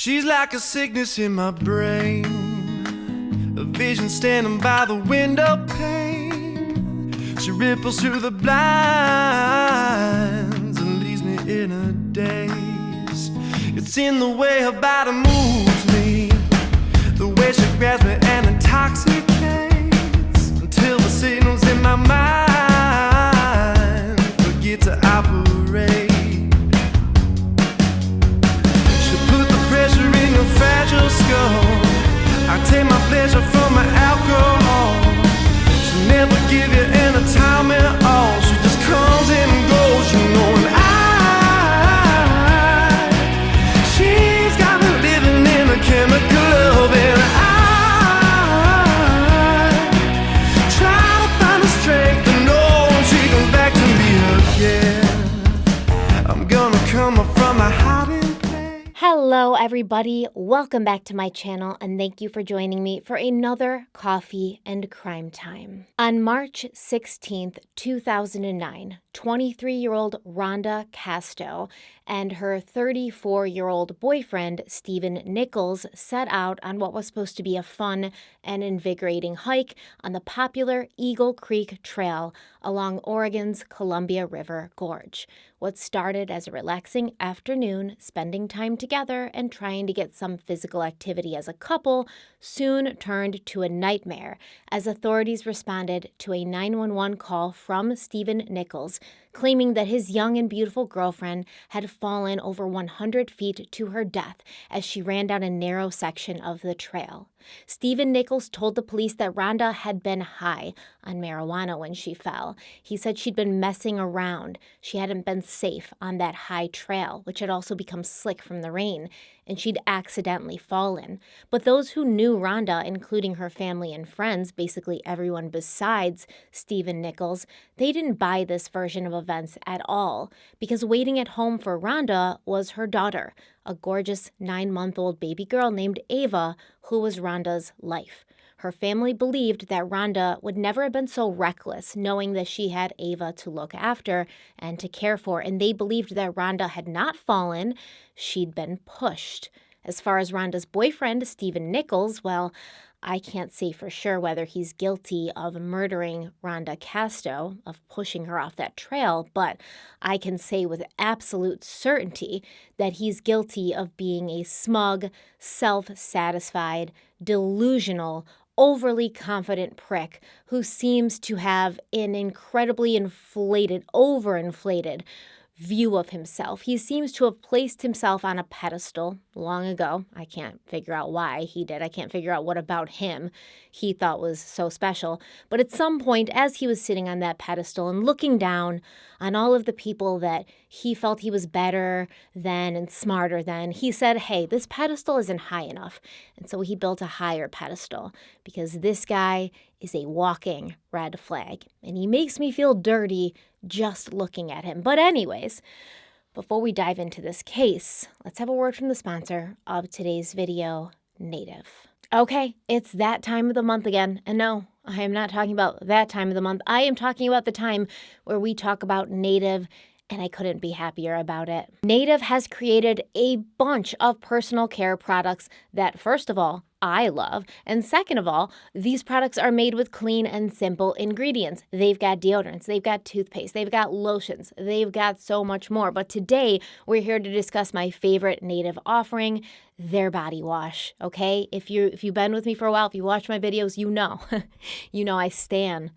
She's like a sickness in my brain, a vision standing by the window pane. She ripples through the blinds and leaves me in a daze. It's in the way her body moves me, the way she grabs me and intoxicates, until the signals in my mind forget to operate. In a fragile skull, I take my pleasure from my alcohol. She'll never give you any time at all. She just comes and goes, you know. And she's got me living in a chemical love, and I try to find the strength to know when she comes back to me again. I'm gonna come up from my hiding. Hello everybody, welcome back to my channel and thank you for joining me for another coffee and crime time. On March 16th, 2009, 23-year-old Rhonda Casto and her 34-year-old boyfriend, Stephen Nichols, set out on what was supposed to be a fun and invigorating hike on the popular Eagle Creek Trail along Oregon's Columbia River Gorge. What started as a relaxing afternoon, spending time together and trying to get some physical activity as a couple, soon turned to a nightmare as authorities responded to a 911 call from Stephen Nichols, claiming that his young and beautiful girlfriend had fallen over 100 feet to her death as she ran down a narrow section of the trail. Stephen Nichols told the police that Rhonda had been high on marijuana when she fell. He said she'd been messing around. She hadn't been safe on that high trail, which had also become slick from the rain, and she'd accidentally fallen. But those who knew Rhonda, including her family and friends, basically everyone besides Stephen Nichols, they didn't buy this version of events at all, because waiting at home for Rhonda was her daughter, a gorgeous 9-month-old baby girl named Ava, who was Rhonda's life. Her family believed that Rhonda would never have been so reckless, knowing that she had Ava to look after and to care for, and they believed that Rhonda had not fallen, she'd been pushed. As far as Rhonda's boyfriend, Stephen Nichols, well, I can't say for sure whether he's guilty of murdering Rhonda Casto, of pushing her off that trail, but I can say with absolute certainty that he's guilty of being a smug, self-satisfied, delusional, overly confident prick who seems to have an incredibly overinflated view of himself. He seems to have placed himself on a pedestal long ago. I can't figure out why he did. I can't figure out what about him he thought was so special. But at some point, as he was sitting on that pedestal and looking down on all of the people that he felt he was better than and smarter than, he said, hey, this pedestal isn't high enough. And so he built a higher pedestal because this guy is a walking red flag. And he makes me feel dirty just looking at him. But anyways, before we dive into this case, let's have a word from the sponsor of today's video, Native. Okay, it's that time of the month again. And no, I am not talking about that time of the month. I am talking about the time where we talk about Native, and I couldn't be happier about it. Native has created a bunch of personal care products that, first of all, I love. And second of all, these products are made with clean and simple ingredients. They've got deodorants, they've got toothpaste, they've got lotions, they've got so much more. But today, we're here to discuss my favorite Native offering, their body wash, okay? If you've been with me for a while, if you watch my videos, you know, I stan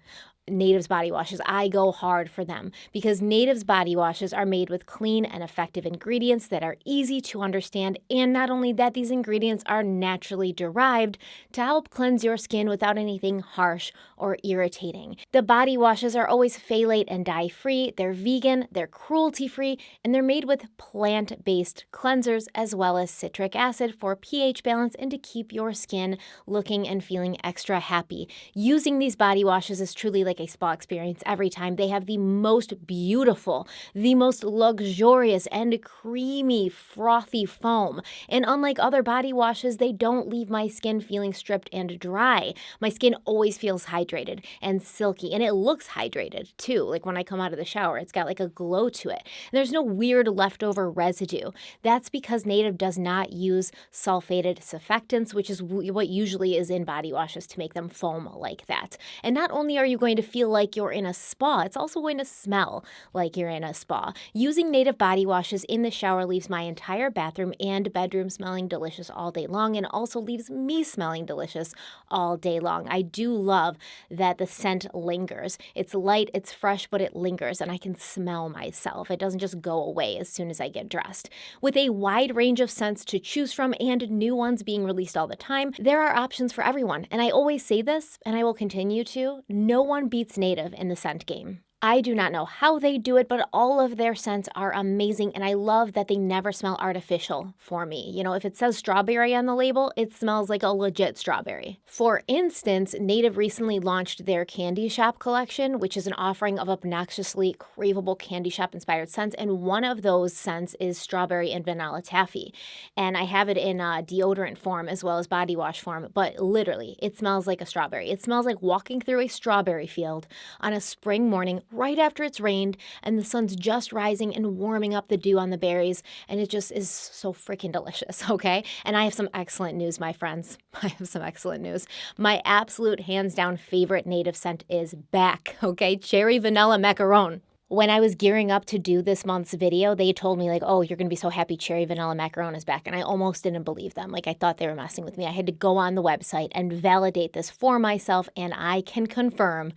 Native's body washes. I go hard for them because Native's body washes are made with clean and effective ingredients that are easy to understand, and not only that, these ingredients are naturally derived to help cleanse your skin without anything harsh or irritating. The body washes are always phthalate and dye-free, they're vegan, they're cruelty-free, and they're made with plant-based cleansers as well as citric acid for pH balance and to keep your skin looking and feeling extra happy. Using these body washes is truly like a spa experience every time. They have the most beautiful, the most luxurious and creamy, frothy foam. And unlike other body washes, they don't leave my skin feeling stripped and dry. My skin always feels hydrated and silky, and it looks hydrated too. Like when I come out of the shower, it's got like a glow to it. And there's no weird leftover residue. That's because Native does not use sulfated surfactants, which is what usually is in body washes to make them foam like that. And not only are you going to feel like you're in a spa, it's also going to smell like you're in a spa. Using Native body washes in the shower leaves my entire bathroom and bedroom smelling delicious all day long, and also leaves me smelling delicious all day long. I do love that the scent lingers. It's light, it's fresh, but it lingers, and I can smell myself. It doesn't just go away as soon as I get dressed. With a wide range of scents to choose from and new ones being released all the time, there are options for everyone. And I always say this, and I will continue to, no one beats Native in the scent game. I do not know how they do it, but all of their scents are amazing, and I love that they never smell artificial for me. You know, if it says strawberry on the label, it smells like a legit strawberry. For instance, Native recently launched their Candy Shop collection, which is an offering of obnoxiously craveable candy shop-inspired scents, and one of those scents is strawberry and vanilla taffy. And I have it in deodorant form as well as body wash form, but literally, it smells like a strawberry. It smells like walking through a strawberry field on a spring morning right after it's rained and the sun's just rising and warming up the dew on the berries, and it just is so freaking delicious, okay? And I have some excellent news, my friends. I have some excellent news. My absolute hands down favorite Native scent is back, okay? Cherry Vanilla Macaron. When I was gearing up to do this month's video, they told me like, oh, you're going to be so happy Cherry Vanilla Macaron is back. And I almost didn't believe them. Like I thought they were messing with me. I had to go on the website and validate this for myself, and I can confirm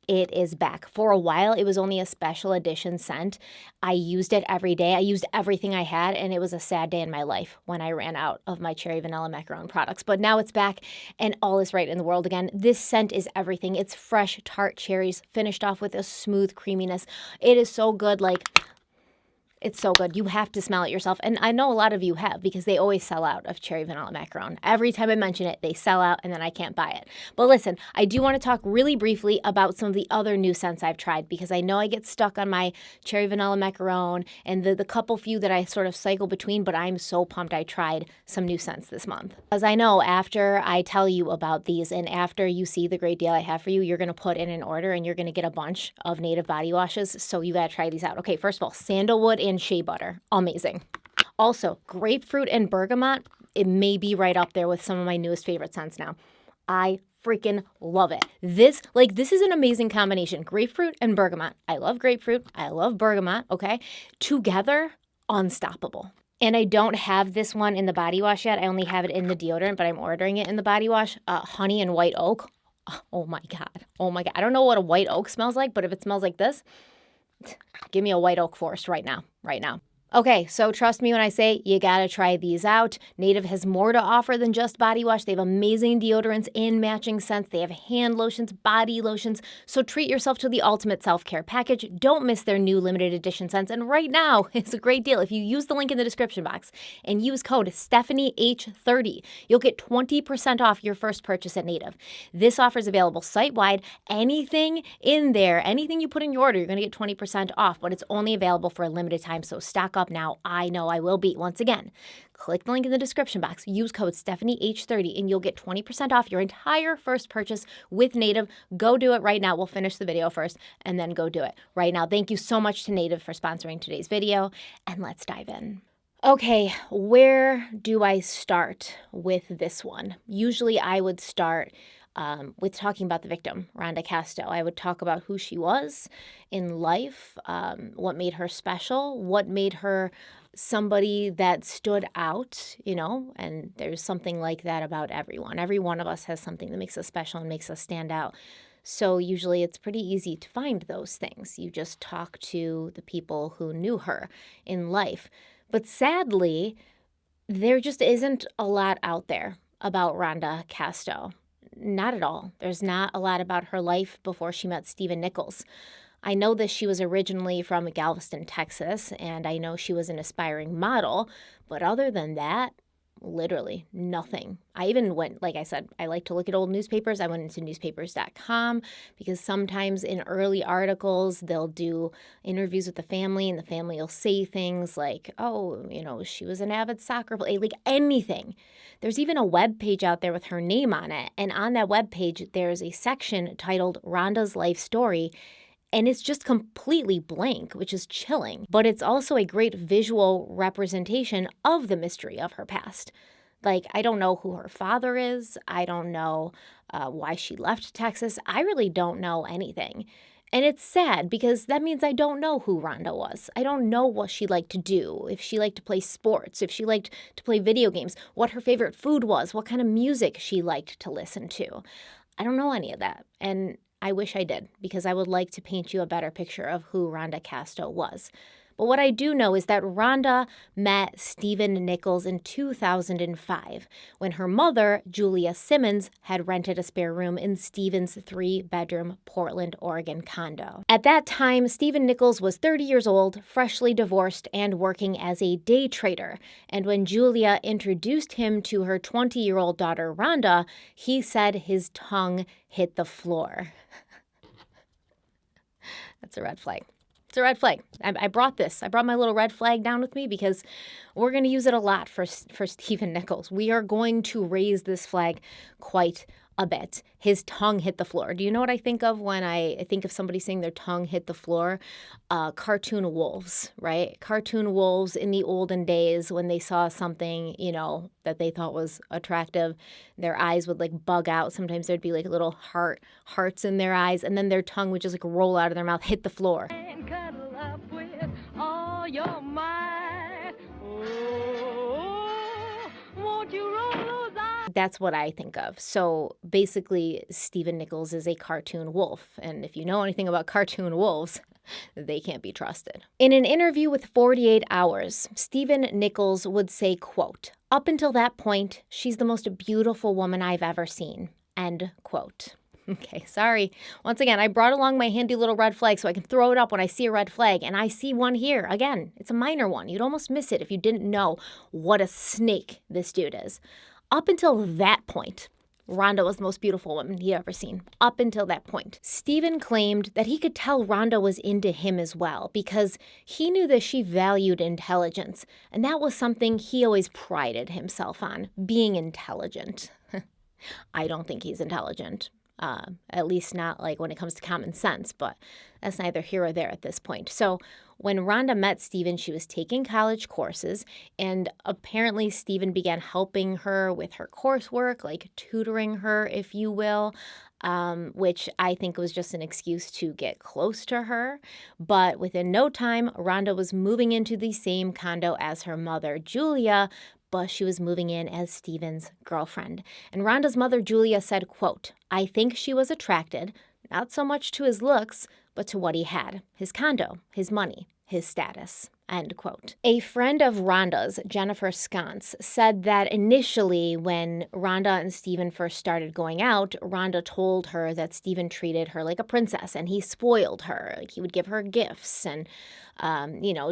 it is back. For a while, it was only a special edition scent. I used it every day. I used everything I had, and it was a sad day in my life when I ran out of my Cherry Vanilla Macaron products. But now it's back, and all is right in the world again. This scent is everything. It's fresh, tart cherries, finished off with a smooth creaminess. It is so good, like... It's so good. You have to smell it yourself. And I know a lot of you have because they always sell out of Cherry Vanilla Macaron. Every time I mention it, they sell out and then I can't buy it. But listen, I do want to talk really briefly about some of the other new scents I've tried because I know I get stuck on my Cherry Vanilla Macaron and the couple few that I sort of cycle between, but I'm so pumped I tried some new scents this month. As I know, after I tell you about these and after you see the great deal I have for you, you're going to put in an order and you're going to get a bunch of Native body washes. So you got to try these out. Okay, first of all, sandalwood and shea butter. Amazing. Also, grapefruit and bergamot. It may be right up there with some of my newest favorite scents now. I freaking love it. This is an amazing combination. Grapefruit and bergamot. I love grapefruit. I love bergamot. Okay. Together, unstoppable. And I don't have this one in the body wash yet. I only have it in the deodorant, but I'm ordering it in the body wash. Honey and white oak. Oh my God. Oh my God. I don't know what a white oak smells like, but if it smells like this, give me a white oak forest right now. Okay, so trust me when I say you gotta try these out. Native has more to offer than just body wash. They have amazing deodorants and matching scents. They have hand lotions, body lotions. So treat yourself to the ultimate self-care package. Don't miss their new limited edition scents. And right now, it's a great deal. If you use the link in the description box and use code StephanieH30, you'll get 20% off your first purchase at Native. This offer is available site-wide. Anything in there, anything you put in your order, you're gonna get 20% off, but it's only available for a limited time, so stock up now. I know I will be. Once again, click the link in the description box, use code StephanieH30, and you'll get 20% off your entire first purchase with Native. Go do it right now. We'll finish the video first and then go do it right now. Thank you so much to Native for sponsoring today's video, and let's dive in. Okay, where do I start with this one? Usually I would start with talking about the victim, Rhonda Casto. I would talk about who she was in life, what made her special, what made her somebody that stood out, and there's something like that about everyone. Every one of us has something that makes us special and makes us stand out. So usually it's pretty easy to find those things. You just talk to the people who knew her in life. But sadly, there just isn't a lot out there about Rhonda Casto. Not at all. There's not a lot about her life before she met Stephen Nichols. I know that she was originally from Galveston, Texas, and I know she was an aspiring model, but other than that, literally nothing. I even went, like I said, I like to look at old newspapers. I went into newspapers.com because sometimes in early articles, they'll do interviews with the family and the family will say things like, oh, she was an avid soccer player, like anything. There's even a web page out there with her name on it. And on that web page, there's a section titled Rhonda's Life Story. And it's just completely blank, which is chilling. But it's also a great visual representation of the mystery of her past. Like, I don't know who her father is. I don't know why she left Texas. I really don't know anything. And it's sad because that means I don't know who Rhonda was. I don't know what she liked to do, if she liked to play sports, if she liked to play video games, what her favorite food was, what kind of music she liked to listen to. I don't know any of that. And I wish I did, because I would like to paint you a better picture of who Rhonda Casto was. But what I do know is that Rhonda met Stephen Nichols in 2005 when her mother, Julia Simmons, had rented a spare room in Stephen's 3-bedroom Portland, Oregon condo. At that time, Stephen Nichols was 30 years old, freshly divorced, and working as a day trader. And when Julia introduced him to her 20-year-old daughter, Rhonda, he said his tongue hit the floor. That's a red flag. It's a red flag. I brought my little red flag down with me because we're going to use it a lot for Stephen Nichols. We are going to raise this flag quite a bit. His tongue hit the floor. Do you know what I think of when I think of somebody saying their tongue hit the floor? Cartoon wolves, right? Cartoon wolves in the olden days when they saw something, that they thought was attractive, their eyes would like bug out. Sometimes there'd be like little hearts in their eyes, and then their tongue would just like roll out of their mouth, hit the floor. And cuddle up with all your might. Oh, won't you roll those eyes? That's what I think of. So basically, Stephen Nichols is a cartoon wolf. And if you know anything about cartoon wolves, they can't be trusted. In an interview with 48 Hours, Stephen Nichols would say, quote, "Up until that point, she's the most beautiful woman I've ever seen," end quote. Okay, sorry. Once again, I brought along my handy little red flag so I can throw it up when I see a red flag, and I see one here. Again, it's a minor one. You'd almost miss it if you didn't know what a snake this dude is. Up until that point, Rhonda was the most beautiful woman he'd ever seen. Up until that point. Stephen claimed that he could tell Rhonda was into him as well because he knew that she valued intelligence, and that was something he always prided himself on, being intelligent. I don't think he's intelligent. At least not like when it comes to common sense, but that's neither here or there at this point. So when Rhonda met Stephen, she was taking college courses, and apparently Stephen began helping her with her coursework, like tutoring her, if you will, which I think was just an excuse to get close to her. But within no time, Rhonda was moving into the same condo as her mother, Julia, but she was moving in as Stephen's girlfriend. And Rhonda's mother, Julia, said, quote, "I think she was attracted, not so much to his looks, but to what he had, his condo, his money, his status," end quote. A friend of Rhonda's, Jennifer Sconce, said that initially when Rhonda and Stephen first started going out, Rhonda told her that Stephen treated her like a princess and he spoiled her. Like he would give her gifts and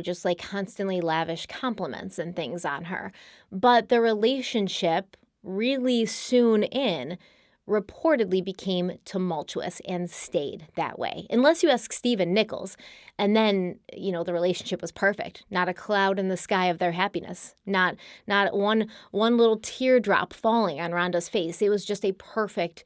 just like constantly lavish compliments and things on her. But the relationship really soon in reportedly became tumultuous and stayed that way. Unless you ask Stephen Nichols, and then, the relationship was perfect. Not a cloud in the sky of their happiness. Not one little teardrop falling on Rhonda's face. It was just a perfect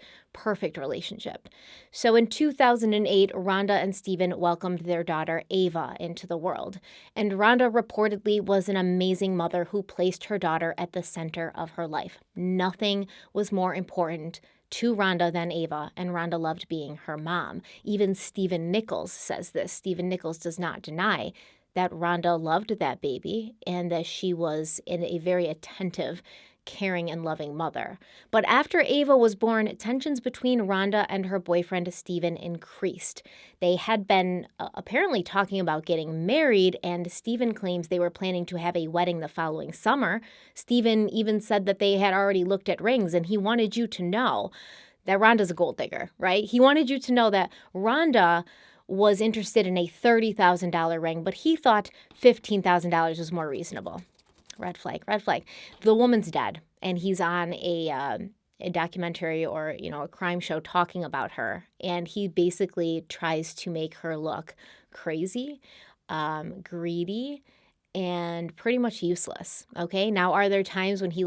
relationship. So in 2008, Rhonda and Stephen welcomed their daughter Ava into the world. And Rhonda reportedly was an amazing mother who placed her daughter at the center of her life. Nothing was more important to Rhonda than Ava, and Rhonda loved being her mom. Even Stephen Nichols says this. Stephen Nichols does not deny that Rhonda loved that baby and that she was a very attentive, caring, and loving mother. But after Ava was born, tensions between Rhonda and her boyfriend Stephen increased. They had been apparently talking about getting married, and Stephen claims they were planning to have a wedding the following summer. Stephen even said that they had already looked at rings, and he wanted you to know that Rhonda's a gold digger, right? He wanted you to know that Rhonda was interested in a $30,000 ring, but he thought $15,000 was more reasonable. red flag, red flag. The woman's dead, and he's on a documentary or, a crime show talking about her. And he basically tries to make her look crazy, greedy, and pretty much useless. Okay. Now, are there times when he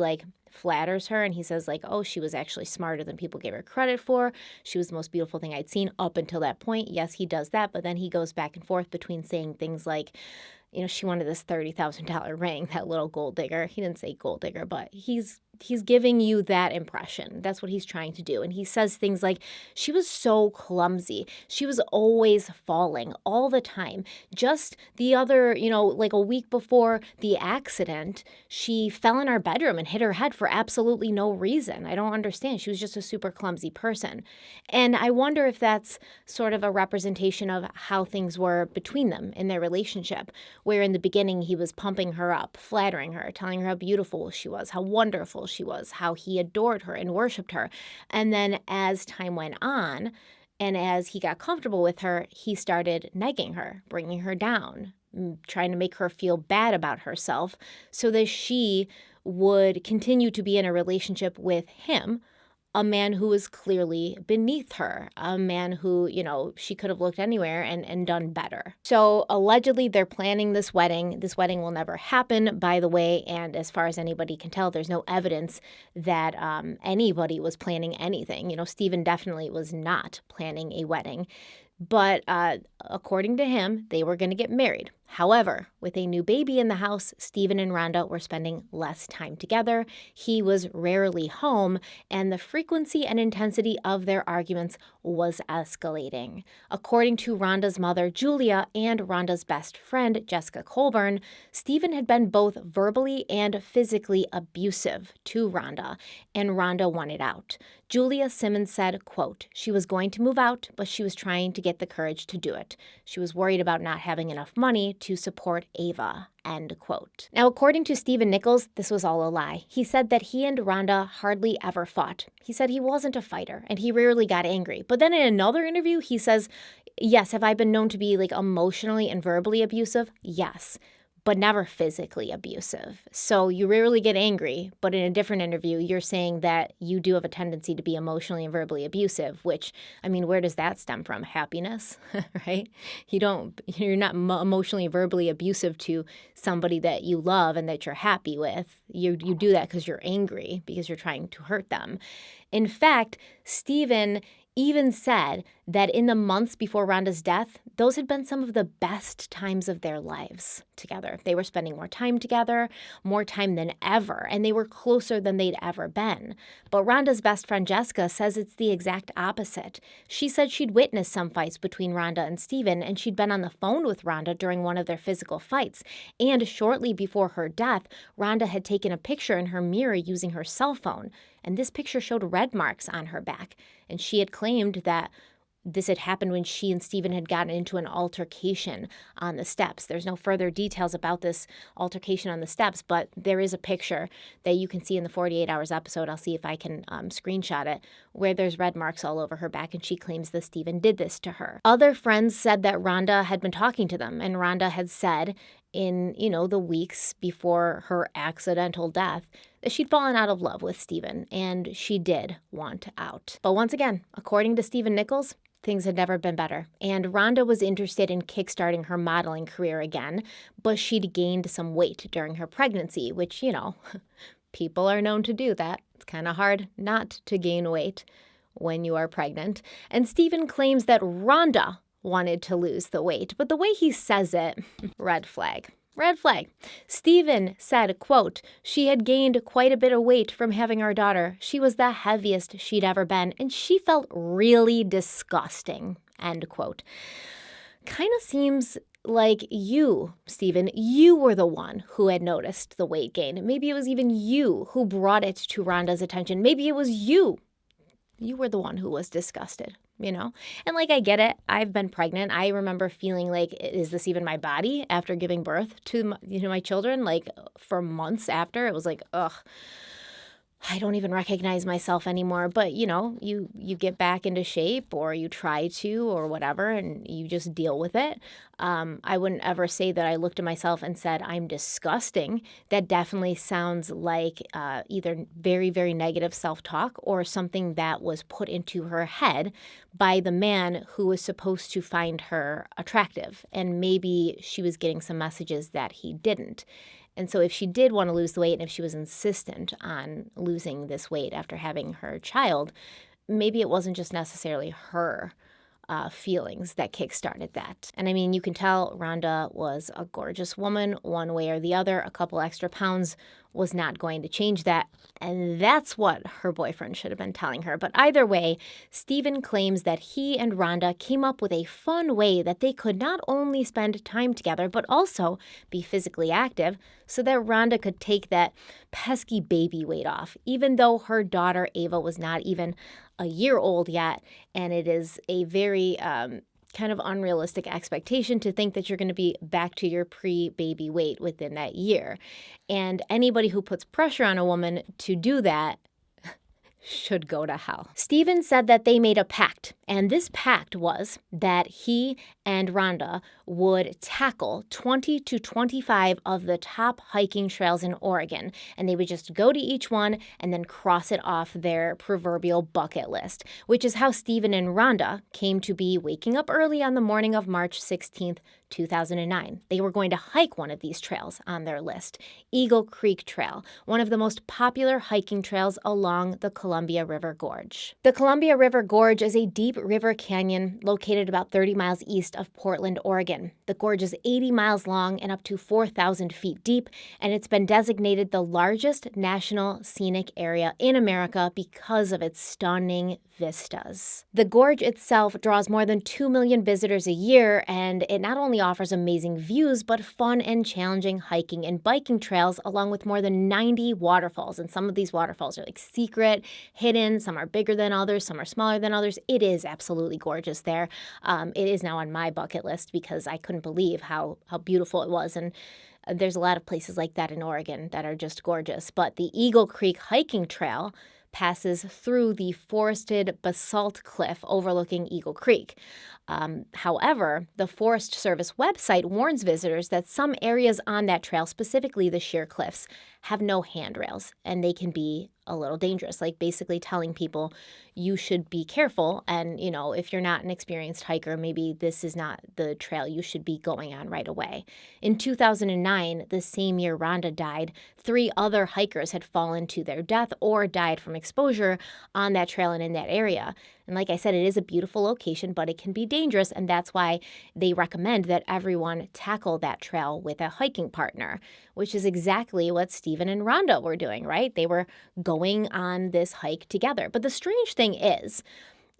flatters her and he says oh, she was actually smarter than people gave her credit for. She was the most beautiful thing I'd seen up until that point. Yes, he does that. But then he goes back and forth between saying things like, she wanted this $30,000 ring, that little gold digger. He didn't say gold digger, but he's giving you that impression. That's what he's trying to do. And he says things like, she was so clumsy. She was always falling all the time. Just the other, a week before the accident, she fell in our bedroom and hit her head for absolutely no reason. I don't understand. She was just a super clumsy person. And I wonder if that's sort of a representation of how things were between them in their relationship, where in the beginning he was pumping her up, flattering her, telling her how beautiful she was, how wonderful she was, how he adored her and worshiped her. And then as time went on and as he got comfortable with her, he started negging her, bringing her down, trying to make her feel bad about herself so that she would continue to be in a relationship with him, a man who was clearly beneath her, a man who, she could have looked anywhere and done better. So allegedly they're planning this wedding. This wedding will never happen, by the way. And as far as anybody can tell, there's no evidence that anybody was planning anything. Stephen definitely was not planning a wedding. But according to him, they were going to get married. However, with a new baby in the house, Stephen and Rhonda were spending less time together. He was rarely home, and the frequency and intensity of their arguments was escalating. According to Rhonda's mother, Julia, and Rhonda's best friend, Jessica Colburn, Stephen had been both verbally and physically abusive to Rhonda, and Rhonda wanted out. Julia Simmons said, quote, she was going to move out, but she was trying to get the courage to do it. She was worried about not having enough money to support Ava, end quote. Now, according to Stephen Nichols, this was all a lie. He said that he and Rhonda hardly ever fought. He said he wasn't a fighter and he rarely got angry. But then in another interview, he says, yes, have I been known to be emotionally and verbally abusive? Yes, but never physically abusive. So you rarely get angry, but in a different interview, you're saying that you do have a tendency to be emotionally and verbally abusive, which, where does that stem from? Happiness, right? You're not emotionally and verbally abusive to somebody that you love and that you're happy with. You do that because you're angry, because you're trying to hurt them. In fact, Stephen even said that in the months before Rhonda's death, those had been some of the best times of their lives together. They were spending more time together, more time than ever, and they were closer than they'd ever been. But Rhonda's best friend Jessica says it's the exact opposite. She said she'd witnessed some fights between Rhonda and Stephen, and she'd been on the phone with Rhonda during one of their physical fights. And shortly before her death, Rhonda had taken a picture in her mirror using her cell phone, and this picture showed red marks on her back. And she had claimed that this had happened when she and Stephen had gotten into an altercation on the steps. There's no further details about this altercation on the steps, but there is a picture that you can see in the 48 Hours episode. I'll see if I can screenshot it, where there's red marks all over her back, and she claims that Stephen did this to her. Other friends said that Rhonda had been talking to them, and Rhonda had said in, the weeks before her accidental death that she'd fallen out of love with Stephen, and she did want out. But once again, according to Stephen Nichols, things had never been better. And Rhonda was interested in kickstarting her modeling career again, but she'd gained some weight during her pregnancy, which, people are known to do that. It's kind of hard not to gain weight when you are pregnant. And Stephen claims that Rhonda wanted to lose the weight, but the way he says it, red flag. Red flag. Stephen said, quote, she had gained quite a bit of weight from having our daughter. She was the heaviest she'd ever been, and she felt really disgusting, end quote. Kind of seems like you, Stephen, you were the one who had noticed the weight gain. Maybe it was even you who brought it to Rhonda's attention. Maybe it was you. You were the one who was disgusted. And I get it. I've been pregnant. I remember feeling like, is this even my body after giving birth to my children? For months after, it was like, ugh. I don't even recognize myself anymore. But, you get back into shape, or you try to, or whatever, and you just deal with it. I wouldn't ever say that I looked at myself and said, I'm disgusting. That definitely sounds like either very, very negative self-talk or something that was put into her head by the man who was supposed to find her attractive. And maybe she was getting some messages that he didn't. And so if she did want to lose the weight, and if she was insistent on losing this weight after having her child, maybe it wasn't just necessarily her feelings that kickstarted that. And I mean, you can tell Rhonda was a gorgeous woman one way or the other. A couple extra pounds was not going to change that. And that's what her boyfriend should have been telling her. But either way, Stephen claims that he and Rhonda came up with a fun way that they could not only spend time together, but also be physically active so that Rhonda could take that pesky baby weight off, even though her daughter Ava was not even a year old yet. And it is a very kind of unrealistic expectation to think that you're going to be back to your pre-baby weight within that year. And anybody who puts pressure on a woman to do that should go to hell. Stephen said that they made a pact, and this pact was that he and Rhonda would tackle 20 to 25 of the top hiking trails in Oregon, and they would just go to each one and then cross it off their proverbial bucket list, which is how Stephen and Rhonda came to be waking up early on the morning of March 16th, 2009. They were going to hike one of these trails on their list, Eagle Creek Trail, one of the most popular hiking trails along the Columbia River Gorge. The Columbia River Gorge is a deep river canyon located about 30 miles east of Portland, Oregon. The gorge is 80 miles long and up to 4,000 feet deep, and it's been designated the largest national scenic area in America because of its stunning vistas. The gorge itself draws more than 2 million visitors a year, and it not only offers amazing views, but fun and challenging hiking and biking trails, along with more than 90 waterfalls. And some of these waterfalls are like secret, hidden, some are bigger than others, some are smaller than others. It is absolutely gorgeous there. It is now on my bucket list because I couldn't believe how beautiful it was. And there's a lot of places like that in Oregon that are just gorgeous. But the Eagle Creek hiking trail passes through the forested basalt cliff overlooking Eagle Creek. However, the Forest Service website warns visitors that some areas on that trail, specifically the sheer cliffs, have no handrails, and they can be a little dangerous, like basically telling people you should be careful. And, if you're not an experienced hiker, maybe this is not the trail you should be going on right away. In 2009, the same year Rhonda died, 3 other hikers had fallen to their death or died from exposure on that trail and in that area. And like I said, it is a beautiful location, but it can be dangerous, and that's why they recommend that everyone tackle that trail with a hiking partner, which is exactly what Stephen and Rhonda were doing, right? They were going on this hike together. But the strange thing is,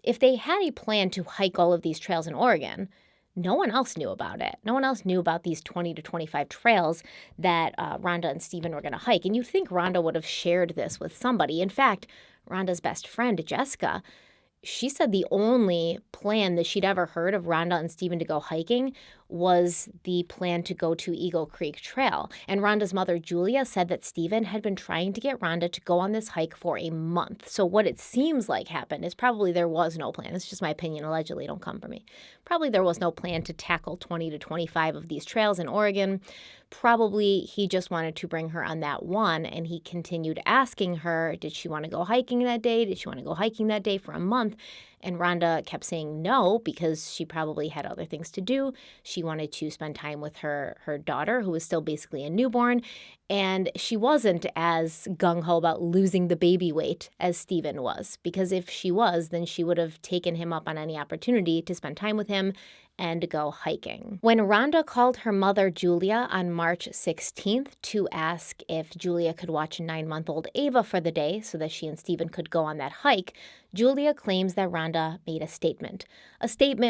if they had a plan to hike all of these trails in Oregon, no one else knew about it. No one else knew about these 20 to 25 trails that Rhonda and Stephen were going to hike. And you'd think Rhonda would have shared this with somebody. In fact, Rhonda's best friend, Jessica, she said the only plan that she'd ever heard of Rhonda and Stephen to go hiking was the plan to go to Eagle Creek Trail. And Rhonda's mother, Julia, said that Stephen had been trying to get Rhonda to go on this hike for a month. So what it seems like happened is probably there was no plan. It's just my opinion. Allegedly, don't come for me. Probably there was no plan to tackle 20 to 25 of these trails in Oregon. Probably he just wanted to bring her on that one, and he continued asking her, did she want to go hiking that day? Did she want to go hiking that day for a month? And Rhonda kept saying no because she probably had other things to do. She wanted to spend time with her daughter, who was still basically a newborn. And she wasn't as gung-ho about losing the baby weight as Stephen was, because if she was, then she would have taken him up on any opportunity to spend time with him and go hiking. When Rhonda called her mother, Julia, on March 16th to ask if Julia could watch 9-month-old Ava for the day so that she and Stephen could go on that hike, Julia claims that Rhonda made a statement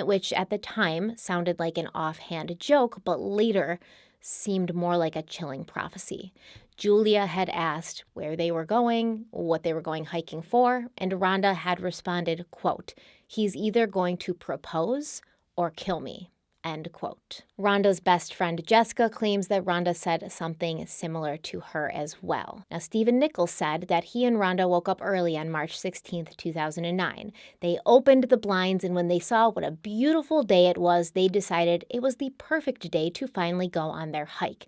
which at the time sounded like an offhand joke, but later seemed more like a chilling prophecy. Julia had asked where they were going, what they were going hiking for, and Rhonda had responded, quote, "He's either going to propose or kill me," end quote. Rhonda's best friend Jessica claims that Rhonda said something similar to her as well. Now, Stephen Nichols said that he and Rhonda woke up early on March 16th, 2009. They opened the blinds, and when they saw what a beautiful day it was, they decided it was the perfect day to finally go on their hike.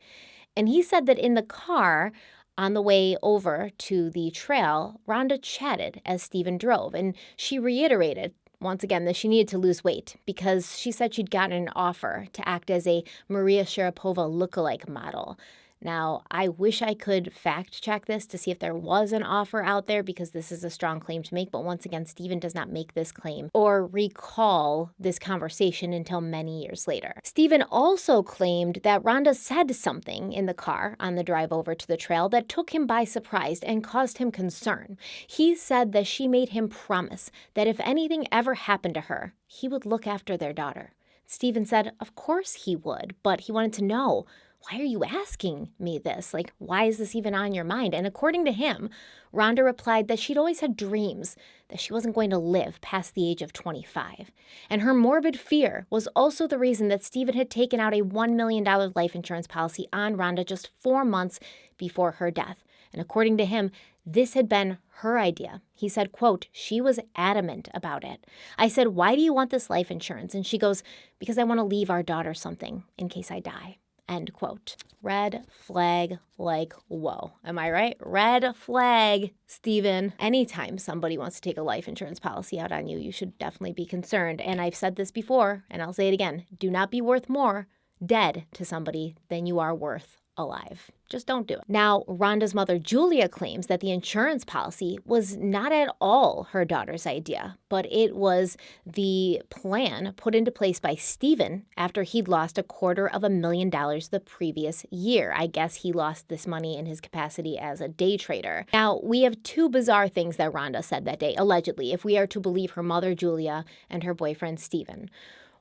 And he said that in the car, on the way over to the trail, Rhonda chatted as Stephen drove, and she reiterated once again that she needed to lose weight because she said she'd gotten an offer to act as a Maria Sharapova lookalike model. Now, I wish I could fact check this to see if there was an offer out there because this is a strong claim to make. But once again, Stephen does not make this claim or recall this conversation until many years later. Stephen also claimed that Rhonda said something in the car on the drive over to the trail that took him by surprise and caused him concern. He said that she made him promise that if anything ever happened to her, he would look after their daughter. Stephen said, of course he would, but he wanted to know, why are you asking me this? Like, why is this even on your mind? And according to him, Rhonda replied that she'd always had dreams that she wasn't going to live past the age of 25. And her morbid fear was also the reason that Stephen had taken out a $1 million life insurance policy on Rhonda just 4 months before her death. And according to him, this had been her idea. He said, quote, she was adamant about it. I said, why do you want this life insurance? And she goes, because I want to leave our daughter something in case I die. End quote. Red flag, like, whoa. Am I right? Red flag, Stephen. Anytime somebody wants to take a life insurance policy out on you, you should definitely be concerned. And I've said this before, and I'll say it again. Do not be worth more dead to somebody than you are worth alive. Just don't do it. Now, Rhonda's mother, Julia, claims that the insurance policy was not at all her daughter's idea, but it was the plan put into place by Stephen after he'd lost $250,000 the previous year. I guess he lost this money in his capacity as a day trader. Now, we have two bizarre things that Rhonda said that day, allegedly, if we are to believe her mother, Julia, and her boyfriend, Stephen.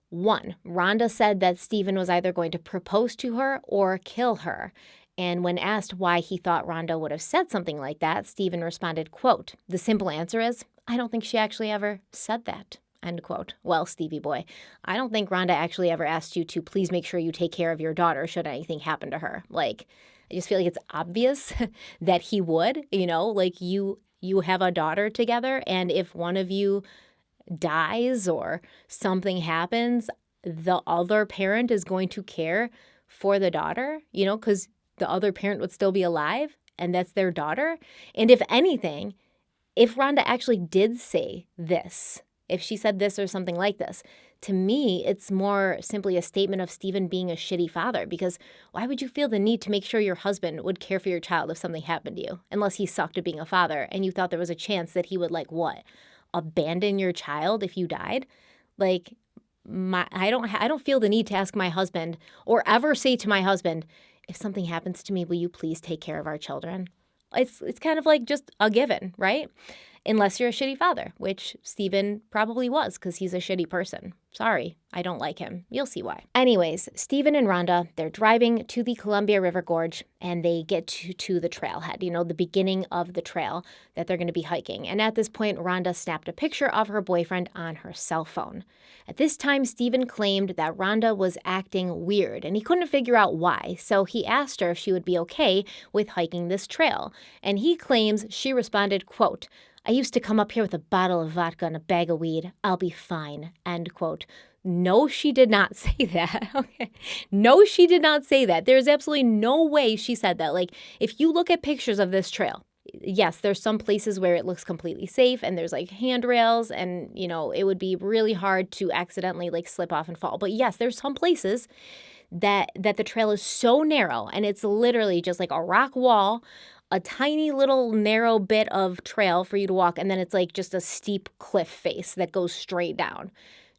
One, Rhonda said that Stephen was either going to propose to her or kill her. And when asked why he thought Rhonda would have said something like that, Stephen responded, quote, the simple answer is, I don't think she actually ever said that, end quote. Well, Stevie boy, I don't think Rhonda actually ever asked you to please make sure you take care of your daughter should anything happen to her. Like, I just feel like it's obvious that he would, like you have a daughter together, and if one of you dies or something happens, the other parent is going to care for the daughter, because the other parent would still be alive and that's their daughter. And if anything, if Rhonda actually did say this, if she said this or something like this, to me, it's more simply a statement of Stephen being a shitty father, because why would you feel the need to make sure your husband would care for your child if something happened to you, unless he sucked at being a father and you thought there was a chance that he would abandon your child if you died? Like, I don't feel the need to ask my husband or ever say to my husband, if something happens to me, will you please take care of our children? It's kind of like just a given, right? Unless you're a shitty father, which Stephen probably was because he's a shitty person. Sorry, I don't like him. You'll see why. Anyways, Stephen and Rhonda, they're driving to the Columbia River Gorge and they get to the trailhead, the beginning of the trail that they're going to be hiking. And at this point, Rhonda snapped a picture of her boyfriend on her cell phone. At this time, Stephen claimed that Rhonda was acting weird and he couldn't figure out why. So he asked her if she would be okay with hiking this trail. And he claims she responded, quote, I used to come up here with a bottle of vodka and a bag of weed. I'll be fine, end quote. No, she did not say that. Okay. No, she did not say that. There's absolutely no way she said that. Like, if you look at pictures of this trail, yes, there's some places where it looks completely safe and there's like handrails and, it would be really hard to accidentally slip off and fall. But yes, there's some places that the trail is so narrow and it's literally just like a rock wall, a tiny little narrow bit of trail for you to walk, and then it's like just a steep cliff face that goes straight down.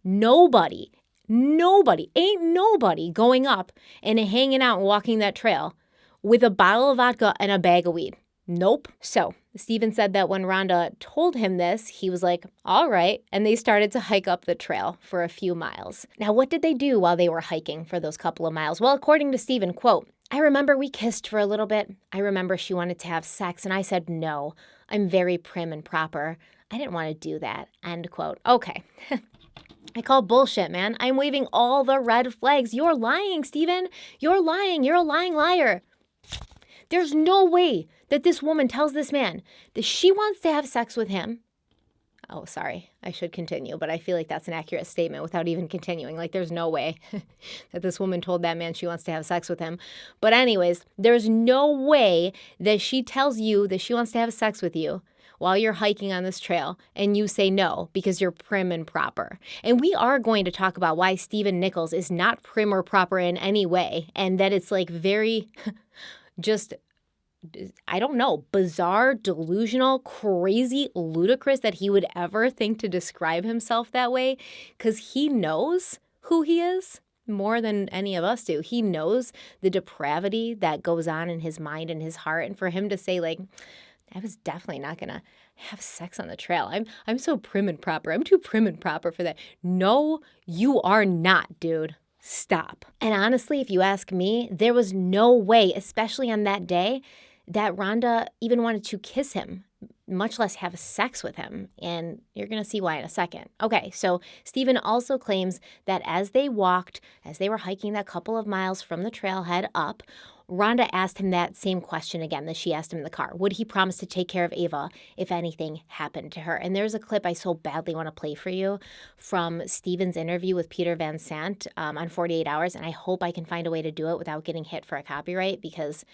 Nobody going up and hanging out and walking that trail with a bottle of vodka and a bag of weed. Nope. So Stephen said that when Rhonda told him this, he was like, all right. And they started to hike up the trail for a few miles. Now, what did they do while they were hiking for those couple of miles? Well, according to Stephen, quote, I remember we kissed for a little bit. I remember she wanted to have sex and I said, no, I'm very prim and proper. I didn't want to do that, end quote. Okay. I call bullshit, man. I'm waving all the red flags. You're lying, Stephen. You're lying. You're a lying liar. There's no way that this woman tells this man that she wants to have sex with him. Oh, sorry. I should continue, but I feel like that's an accurate statement without even continuing. Like, there's no way that this woman told that man she wants to have sex with him. But anyways, there's no way that she tells you that she wants to have sex with you while you're hiking on this trail and you say no because you're prim and proper. And we are going to talk about why Stephen Nichols is not prim or proper in any way, and that it's like very just, I don't know, bizarre, delusional, crazy, ludicrous that he would ever think to describe himself that way, because he knows who he is more than any of us do. He knows the depravity that goes on in his mind and his heart. And for him to say, like, I was definitely not going to have sex on the trail. I'm so prim and proper. I'm too prim and proper for that. No, you are not, dude. Stop. And honestly, if you ask me, there was no way, especially on that day, that Rhonda even wanted to kiss him, much less have sex with him. And you're going to see why in a second. Okay, so Stephen also claims that as they were hiking that couple of miles from the trailhead up, Rhonda asked him that same question again that she asked him in the car. Would he promise to take care of Ava if anything happened to her? And there's a clip I so badly want to play for you from Stephen's interview with Peter Van Sant on 48 Hours. And I hope I can find a way to do it without getting hit for a copyright, because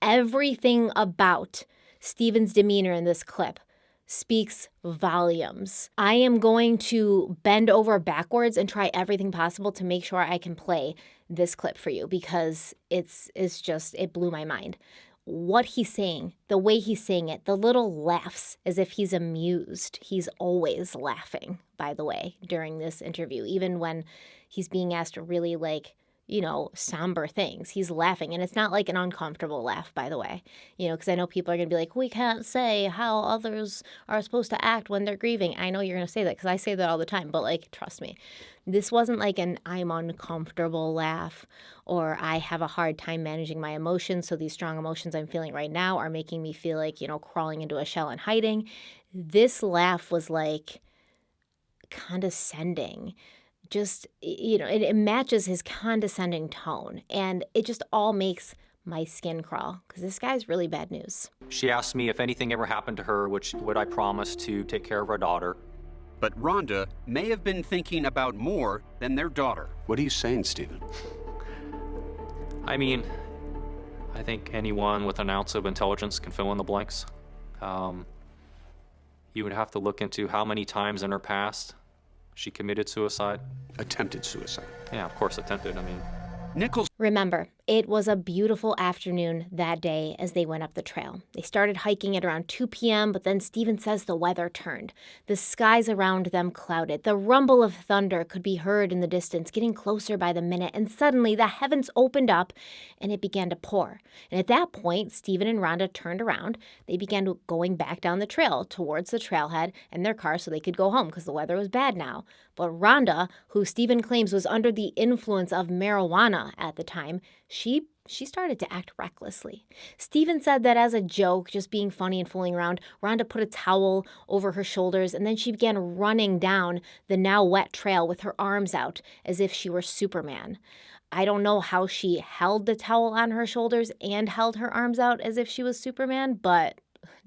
everything about Stephen's demeanor in this clip speaks volumes. I am going to bend over backwards and try everything possible to make sure I can play this clip for you, because it blew my mind. What he's saying, the way he's saying it, the little laughs as if he's amused. He's always laughing, by the way, during this interview, even when he's being asked really somber things. He's laughing, and it's not like an uncomfortable laugh, by the way, because I know people are going to be like, we can't say how others are supposed to act when they're grieving. I know you're going to say that because I say that all the time, but trust me, this wasn't like an I'm uncomfortable laugh or I have a hard time managing my emotions, so these strong emotions I'm feeling right now are making me feel like, crawling into a shell and hiding. This laugh was like condescending. Just, it matches his condescending tone, and it just all makes my skin crawl, because this guy's really bad news. She asked me if anything ever happened to her, would I promise to take care of our daughter. But Rhonda may have been thinking about more than their daughter. What are you saying, Stephen? I mean, I think anyone with an ounce of intelligence can fill in the blanks. You would have to look into how many times in her past she committed suicide. Attempted suicide. Yeah, of course, attempted. Nichols. Remember, it was a beautiful afternoon that day as they went up the trail. They started hiking at around 2 p.m., but then Stephen says the weather turned. The skies around them clouded. The rumble of thunder could be heard in the distance, getting closer by the minute, and suddenly the heavens opened up and it began to pour. And at that point, Stephen and Rhonda turned around. They began going back down the trail towards the trailhead in their car so they could go home because the weather was bad now. But Rhonda, who Stephen claims was under the influence of marijuana at the time, she started to act recklessly. Stephen said that as a joke, just being funny and fooling around, Rhonda put a towel over her shoulders and then she began running down the now wet trail with her arms out as if she were Superman. I don't know how she held the towel on her shoulders and held her arms out as if she was Superman, but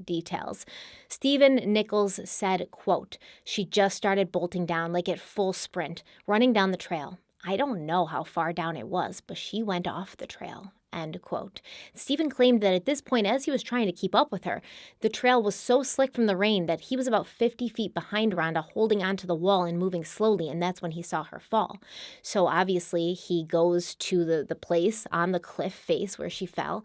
details. Stephen Nichols said, quote, she just started bolting down like at full sprint, running down the trail. I don't know how far down it was, but she went off the trail, end quote. Stephen claimed that at this point, as he was trying to keep up with her, the trail was so slick from the rain that he was about 50 feet behind Rhonda, holding onto the wall and moving slowly, and that's when he saw her fall. So obviously, he goes to the place on the cliff face where she fell,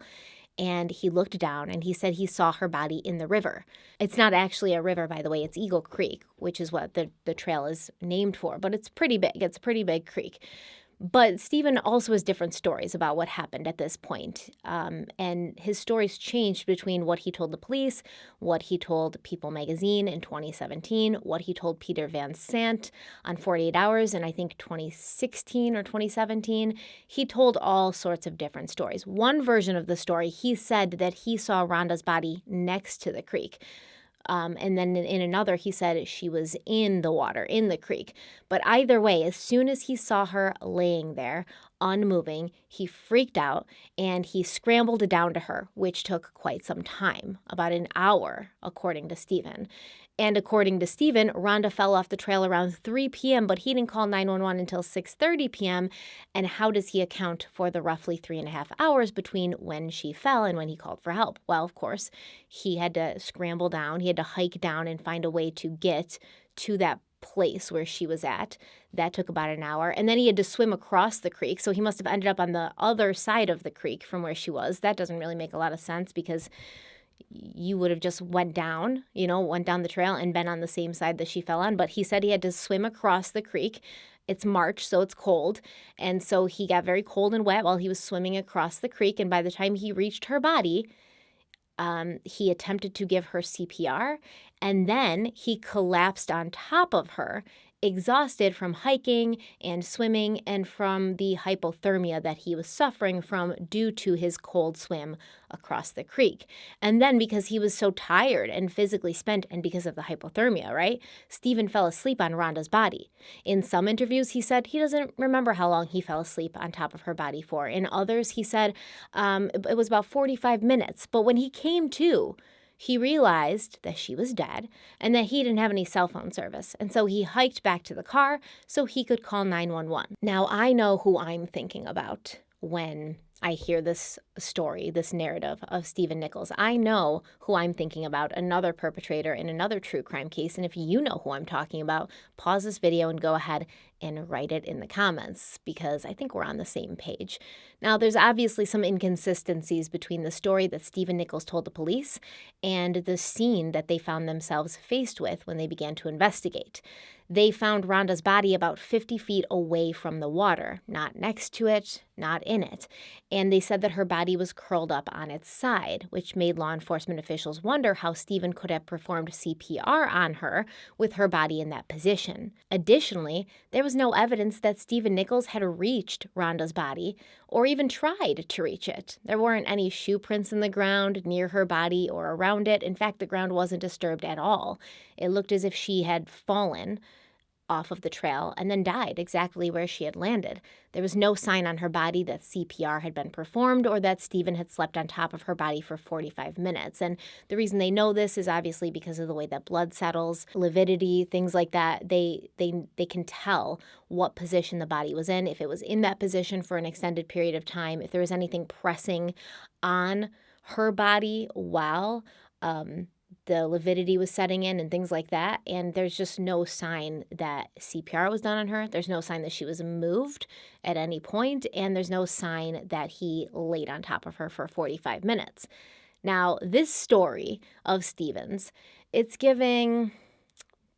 and he looked down and he said he saw her body in the river. It's not actually a river, by the way. It's Eagle Creek, which is what the trail is named for, but it's pretty big. It's a pretty big creek. But Stephen also has different stories about what happened at this point. And his stories changed between what he told the police, what he told People magazine in 2017, what he told Peter Van Sant on 48 Hours in, I think, 2016 or 2017. He told all sorts of different stories. One version of the story, he said that he saw Rhonda's body next to the creek. And then in another, he said she was in the water, in the creek. But either way, as soon as he saw her laying there, unmoving, he freaked out and he scrambled down to her, which took quite some time, about an hour, according to Stephen. And according to Stephen, Rhonda fell off the trail around 3 p.m., but he didn't call 911 until 6:30 p.m. And how does he account for the roughly 3.5 hours between when she fell and when he called for help? Well, of course, he had to scramble down. He had to hike down and find a way to get to that place where she was at. That took about an hour. And then he had to swim across the creek. So he must have ended up on the other side of the creek from where she was. That doesn't really make a lot of sense because you would have just went down the trail and been on the same side that she fell on. But he said he had to swim across the creek. It's March, so it's cold. And so he got very cold and wet while he was swimming across the creek. And by the time he reached her body, he attempted to give her CPR. And then he collapsed on top of her, exhausted from hiking and swimming and from the hypothermia that he was suffering from due to his cold swim across the creek. And then because he was so tired and physically spent and because of the hypothermia, right, Stephen fell asleep on Rhonda's body. In some interviews, he said he doesn't remember how long he fell asleep on top of her body for. In others, he said it was about 45 minutes. But when he came to, he realized that she was dead and that he didn't have any cell phone service. And so he hiked back to the car so he could call 911. Now, I know who I'm thinking about when I hear this story, this narrative of Stephen Nichols. I know who I'm thinking about, another perpetrator in another true crime case. And if you know who I'm talking about, pause this video and go ahead and write it in the comments because I think we're on the same page. Now, there's obviously some inconsistencies between the story that Stephen Nichols told the police and the scene that they found themselves faced with when they began to investigate. They found Rhonda's body about 50 feet away from the water, not next to it, not in it. And they said that her body was curled up on its side, which made law enforcement officials wonder how Stephen could have performed CPR on her with her body in that position. Additionally, there was no evidence that Stephen Nichols had reached Rhonda's body or even tried to reach it. There weren't any shoe prints in the ground near her body or around it. In fact, the ground wasn't disturbed at all. It looked as if she had fallen off of the trail and then died exactly where she had landed. There was no sign on her body that CPR had been performed or that Stephen had slept on top of her body for 45 minutes. And the reason they know this is obviously because of the way that blood settles, lividity, things like that. They can tell what position the body was in, if it was in that position for an extended period of time, if there was anything pressing on her body while the lividity was setting in and things like that. And there's just no sign that CPR was done on her. There's no sign that she was moved at any point. And there's no sign that he laid on top of her for 45 minutes. Now, this story of Stephen's, it's giving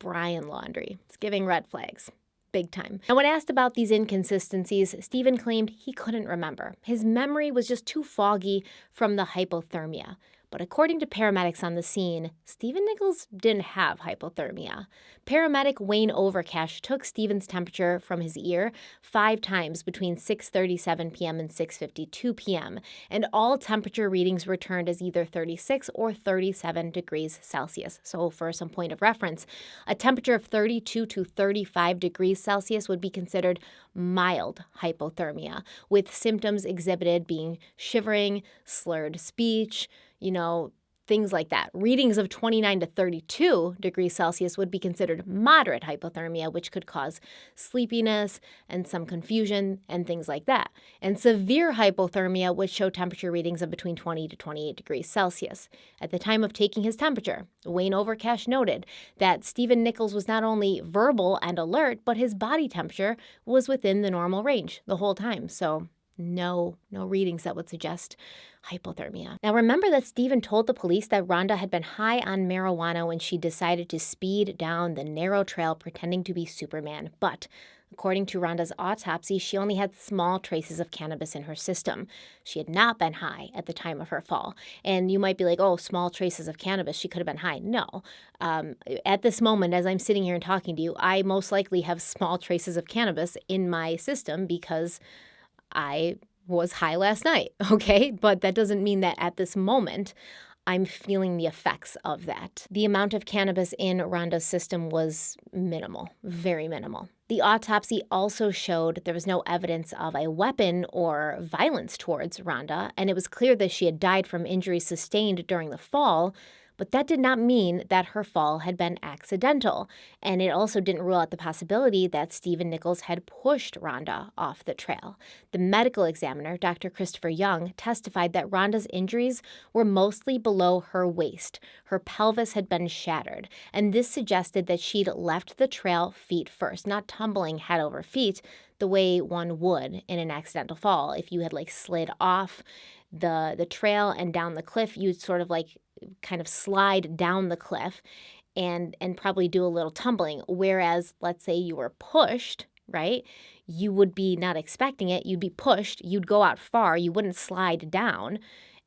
Brian laundry. It's giving red flags. Big time. And when asked about these inconsistencies, Stephen claimed he couldn't remember. His memory was just too foggy from the hypothermia. But according to paramedics on the scene, Stephen Nichols didn't have hypothermia. Paramedic Wayne Overcash took Stephen's temperature from his ear 5 times between 6:37 p.m. and 6:52 p.m., and all temperature readings returned as either 36 or 37 degrees Celsius. So for some point of reference, a temperature of 32 to 35 degrees Celsius would be considered mild hypothermia, with symptoms exhibited being shivering, slurred speech, things like that. Readings of 29 to 32 degrees Celsius would be considered moderate hypothermia, which could cause sleepiness and some confusion and things like that. And severe hypothermia would show temperature readings of between 20 to 28 degrees Celsius. At the time of taking his temperature, Wayne Overcash noted that Stephen Nichols was not only verbal and alert, but his body temperature was within the normal range the whole time. So no readings that would suggest hypothermia. Now, remember that Stephen told the police that Rhonda had been high on marijuana when she decided to speed down the narrow trail pretending to be Superman. But according to Rhonda's autopsy, she only had small traces of cannabis in her system. She had not been high at the time of her fall. And you might be like, oh, small traces of cannabis, she could have been high. No. At this moment, as I'm sitting here and talking to you, I most likely have small traces of cannabis in my system because I was high last night, okay? But that doesn't mean that at this moment I'm feeling the effects of that. The amount of cannabis in Rhonda's system was minimal, very minimal. The autopsy also showed there was no evidence of a weapon or violence towards Rhonda, and it was clear that she had died from injuries sustained during the fall, but that did not mean that her fall had been accidental, and it also didn't rule out the possibility that Stephen Nichols had pushed Rhonda off the trail. The medical examiner, Dr. Christopher Young, testified that Rhonda's injuries were mostly below her waist. Her pelvis had been shattered, and this suggested that she'd left the trail feet first, not tumbling head over feet the way one would in an accidental fall. If you had slid off the trail and down the cliff, you'd sort of kind of slide down the cliff and probably do a little tumbling. Whereas, let's say you were pushed, right? You would be not expecting it. You'd be pushed. You'd go out far. You wouldn't slide down.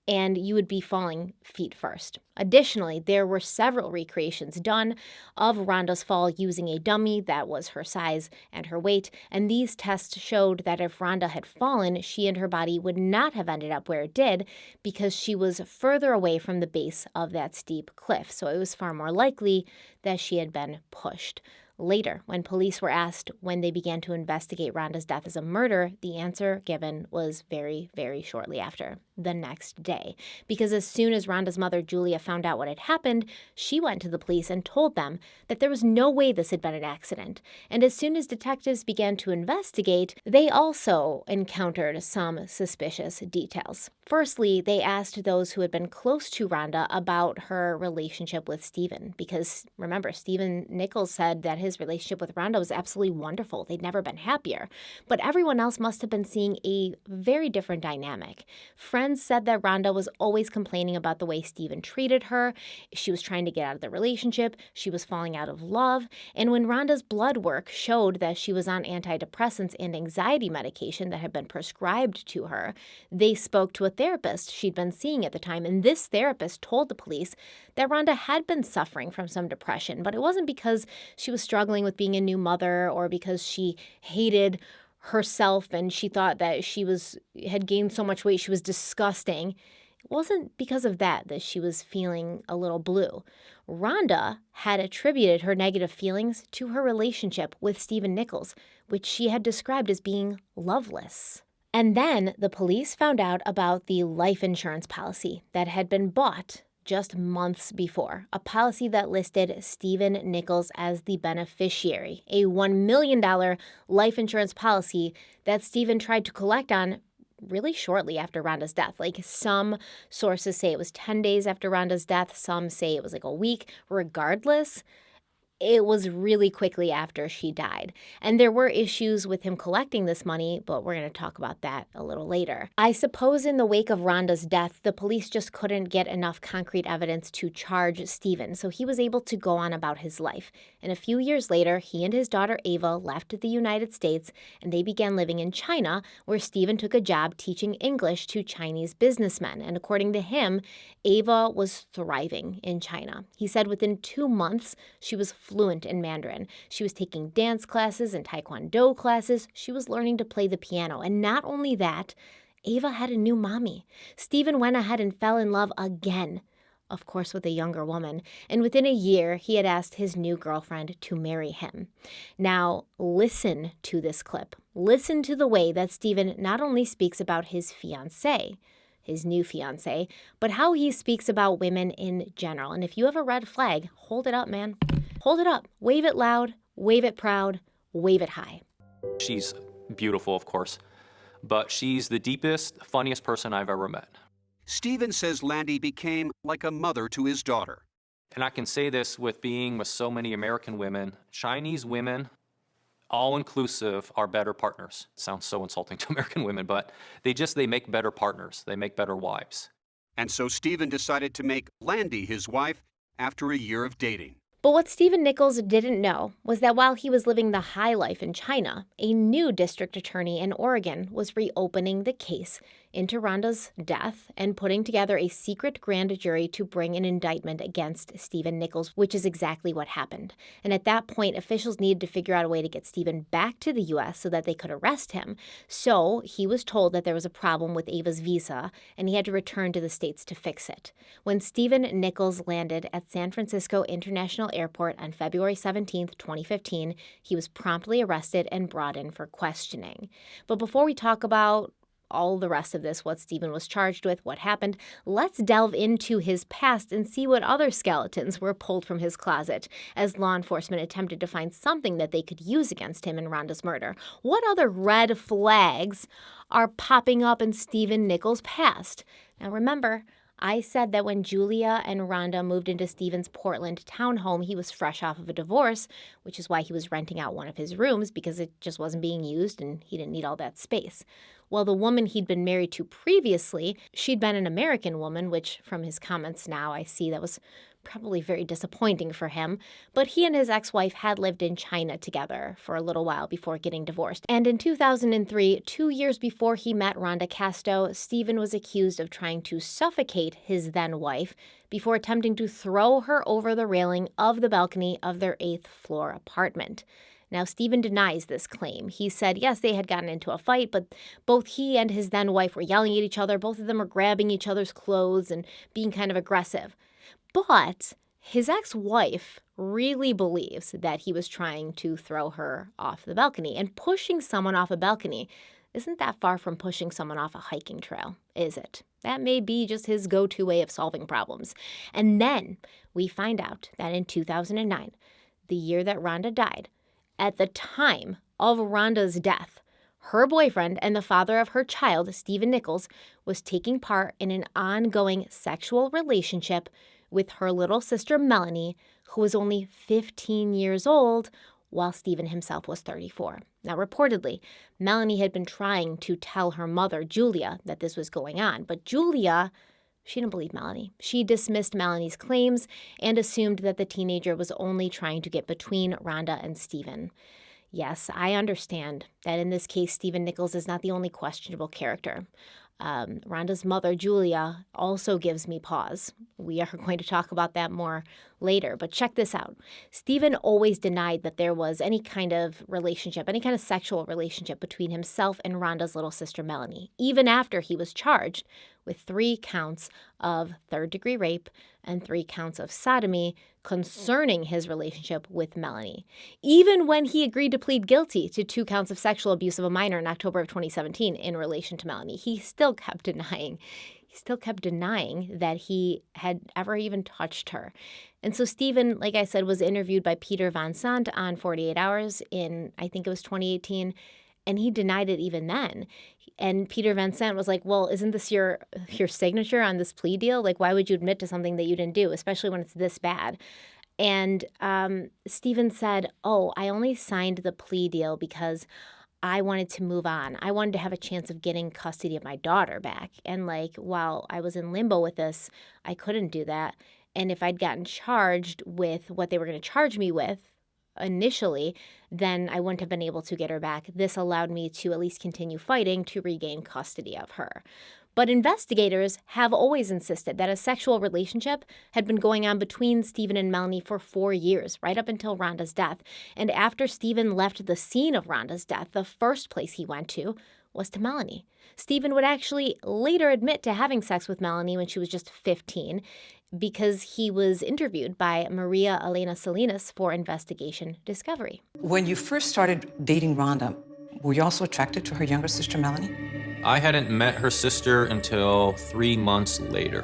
And you would be falling feet first. Additionally, there were several recreations done of Rhonda's fall using a dummy that was her size and her weight, and these tests showed that if Rhonda had fallen, she and her body would not have ended up where it did because she was further away from the base of that steep cliff, so it was far more likely that she had been pushed. Later, when police were asked when they began to investigate Rhonda's death as a murder, the answer given was very, very shortly after, the next day. Because as soon as Rhonda's mother, Julia, found out what had happened, she went to the police and told them that there was no way this had been an accident. And as soon as detectives began to investigate, they also encountered some suspicious details. Firstly, they asked those who had been close to Rhonda about her relationship with Stephen, because remember, Stephen Nichols said that his relationship with Rhonda was absolutely wonderful. They'd never been happier. But everyone else must have been seeing a very different dynamic. Friends said that Rhonda was always complaining about the way Stephen treated her. She was trying to get out of the relationship. She was falling out of love. And when Rhonda's blood work showed that she was on antidepressants and anxiety medication that had been prescribed to her, they spoke to a therapist she'd been seeing at the time. And this therapist told the police that Rhonda had been suffering from some depression, but it wasn't because she was struggling with being a new mother or because she hated herself and she thought that she had gained so much weight she was disgusting. It wasn't because of that she was feeling a little blue. Rhonda had attributed her negative feelings to her relationship with Stephen Nichols, which she had described as being loveless. And then the police found out about the life insurance policy that had been bought just months before, a policy that listed Stephen Nichols as the beneficiary, a $1 million life insurance policy that Stephen tried to collect on really shortly after Rhonda's death. Some sources say it was 10 days after Rhonda's death. Some say it was a week. Regardless, it was really quickly after she died. And there were issues with him collecting this money, but we're going to talk about that a little later. I suppose in the wake of Rhonda's death, the police just couldn't get enough concrete evidence to charge Stephen, so he was able to go on about his life. And a few years later, he and his daughter Ava left the United States, and they began living in China, where Stephen took a job teaching English to Chinese businessmen. And according to him, Ava was thriving in China. He said within 2 months, she was fluent in Mandarin. She was taking dance classes and taekwondo classes. She was learning to play the piano. And not only that, Ava had a new mommy. Stephen went ahead and fell in love again, of course with a younger woman. And within a year, he had asked his new girlfriend to marry him. Now, listen to this clip. Listen to the way that Stephen not only speaks about his fiancée, his new fiancée, but how he speaks about women in general. And if you have a red flag, hold it up, man. Hold it up. Wave it loud, wave it proud, wave it high. She's beautiful, of course, but she's the deepest, funniest person I've ever met. Stephen says Landy became like a mother to his daughter. And I can say this with being with so many American women, Chinese women, all-inclusive, are better partners. It sounds so insulting to American women, but they make better partners. They make better wives. And so Stephen decided to make Landy his wife after a year of dating. But what Stephen Nichols didn't know was that while he was living the high life in China, a new district attorney in Oregon was reopening the case into Rhonda's death and putting together a secret grand jury to bring an indictment against Stephen Nichols, which is exactly what happened. And at that point, officials needed to figure out a way to get Stephen back to the U.S. so that they could arrest him. So he was told that there was a problem with Ava's visa, and he had to return to the States to fix it. When Stephen Nichols landed at San Francisco International Airport on February 17, 2015, he was promptly arrested and brought in for questioning. But before we talk about all the rest of this, what Stephen was charged with, what happened, let's delve into his past and see what other skeletons were pulled from his closet as law enforcement attempted to find something that they could use against him in Rhonda's murder. What other red flags are popping up in Stephen Nichols' past? Now remember, I said that when Julia and Rhonda moved into Stephen's Portland townhome, he was fresh off of a divorce, which is why he was renting out one of his rooms because it just wasn't being used and he didn't need all that space. Well, the woman he'd been married to previously, she'd been an American woman, which from his comments now I see that was probably very disappointing for him. But he and his ex-wife had lived in China together for a little while before getting divorced. And in 2003, 2 years before he met Rhonda Casto, Stephen was accused of trying to suffocate his then-wife before attempting to throw her over the railing of the balcony of their 8th floor apartment. Now, Stephen denies this claim. He said, yes, they had gotten into a fight, but both he and his then-wife were yelling at each other. Both of them were grabbing each other's clothes and being kind of aggressive. But his ex-wife really believes that he was trying to throw her off the balcony. And pushing someone off a balcony isn't that far from pushing someone off a hiking trail, is it? That may be just his go-to way of solving problems. And then we find out that in 2009, the year that Rhonda died, at the time of Rhonda's death, her boyfriend and the father of her child, Stephen Nichols, was taking part in an ongoing sexual relationship with her little sister Melanie, who was only 15 years old, while Stephen himself was 34. Now, reportedly, Melanie had been trying to tell her mother, Julia, that this was going on, but Julia, she didn't believe Melanie. She dismissed Melanie's claims and assumed that the teenager was only trying to get between Rhonda and Stephen. Yes, I understand that in this case, Stephen Nichols is not the only questionable character. Rhonda's mother, Julia, also gives me pause. We are going to talk about that more later, but check this out. Stephen always denied that there was any kind of relationship, any kind of sexual relationship between himself and Rhonda's little sister, Melanie, even after he was charged with 3 counts of third-degree rape and 3 counts of sodomy concerning his relationship with Melanie. Even when he agreed to plead guilty to 2 counts of sexual abuse of a minor in October of 2017 in relation to Melanie, he still kept denying that he had ever even touched her. And so Stephen, like I said, was interviewed by Peter Van Sant on 48 Hours in, I think it was 2018, and he denied it even then. And Peter Van Sant was like, well, isn't this your signature on this plea deal? Like, why would you admit to something that you didn't do, especially when it's this bad? And Stephen said, I only signed the plea deal because I wanted to move on. I wanted to have a chance of getting custody of my daughter back. And while I was in limbo with this, I couldn't do that. And if I'd gotten charged with what they were going to charge me with initially, then I wouldn't have been able to get her back. This allowed me to at least continue fighting to regain custody of her. But investigators have always insisted that a sexual relationship had been going on between Stephen and Melanie for 4 years, right up until Rhonda's death. And after Stephen left the scene of Rhonda's death, the first place he went to was to Melanie. Stephen would actually later admit to having sex with Melanie when she was just 15 because he was interviewed by Maria Elena Salinas for Investigation Discovery. When you first started dating Rhonda, were you also attracted to her younger sister, Melanie? I hadn't met her sister until 3 months later.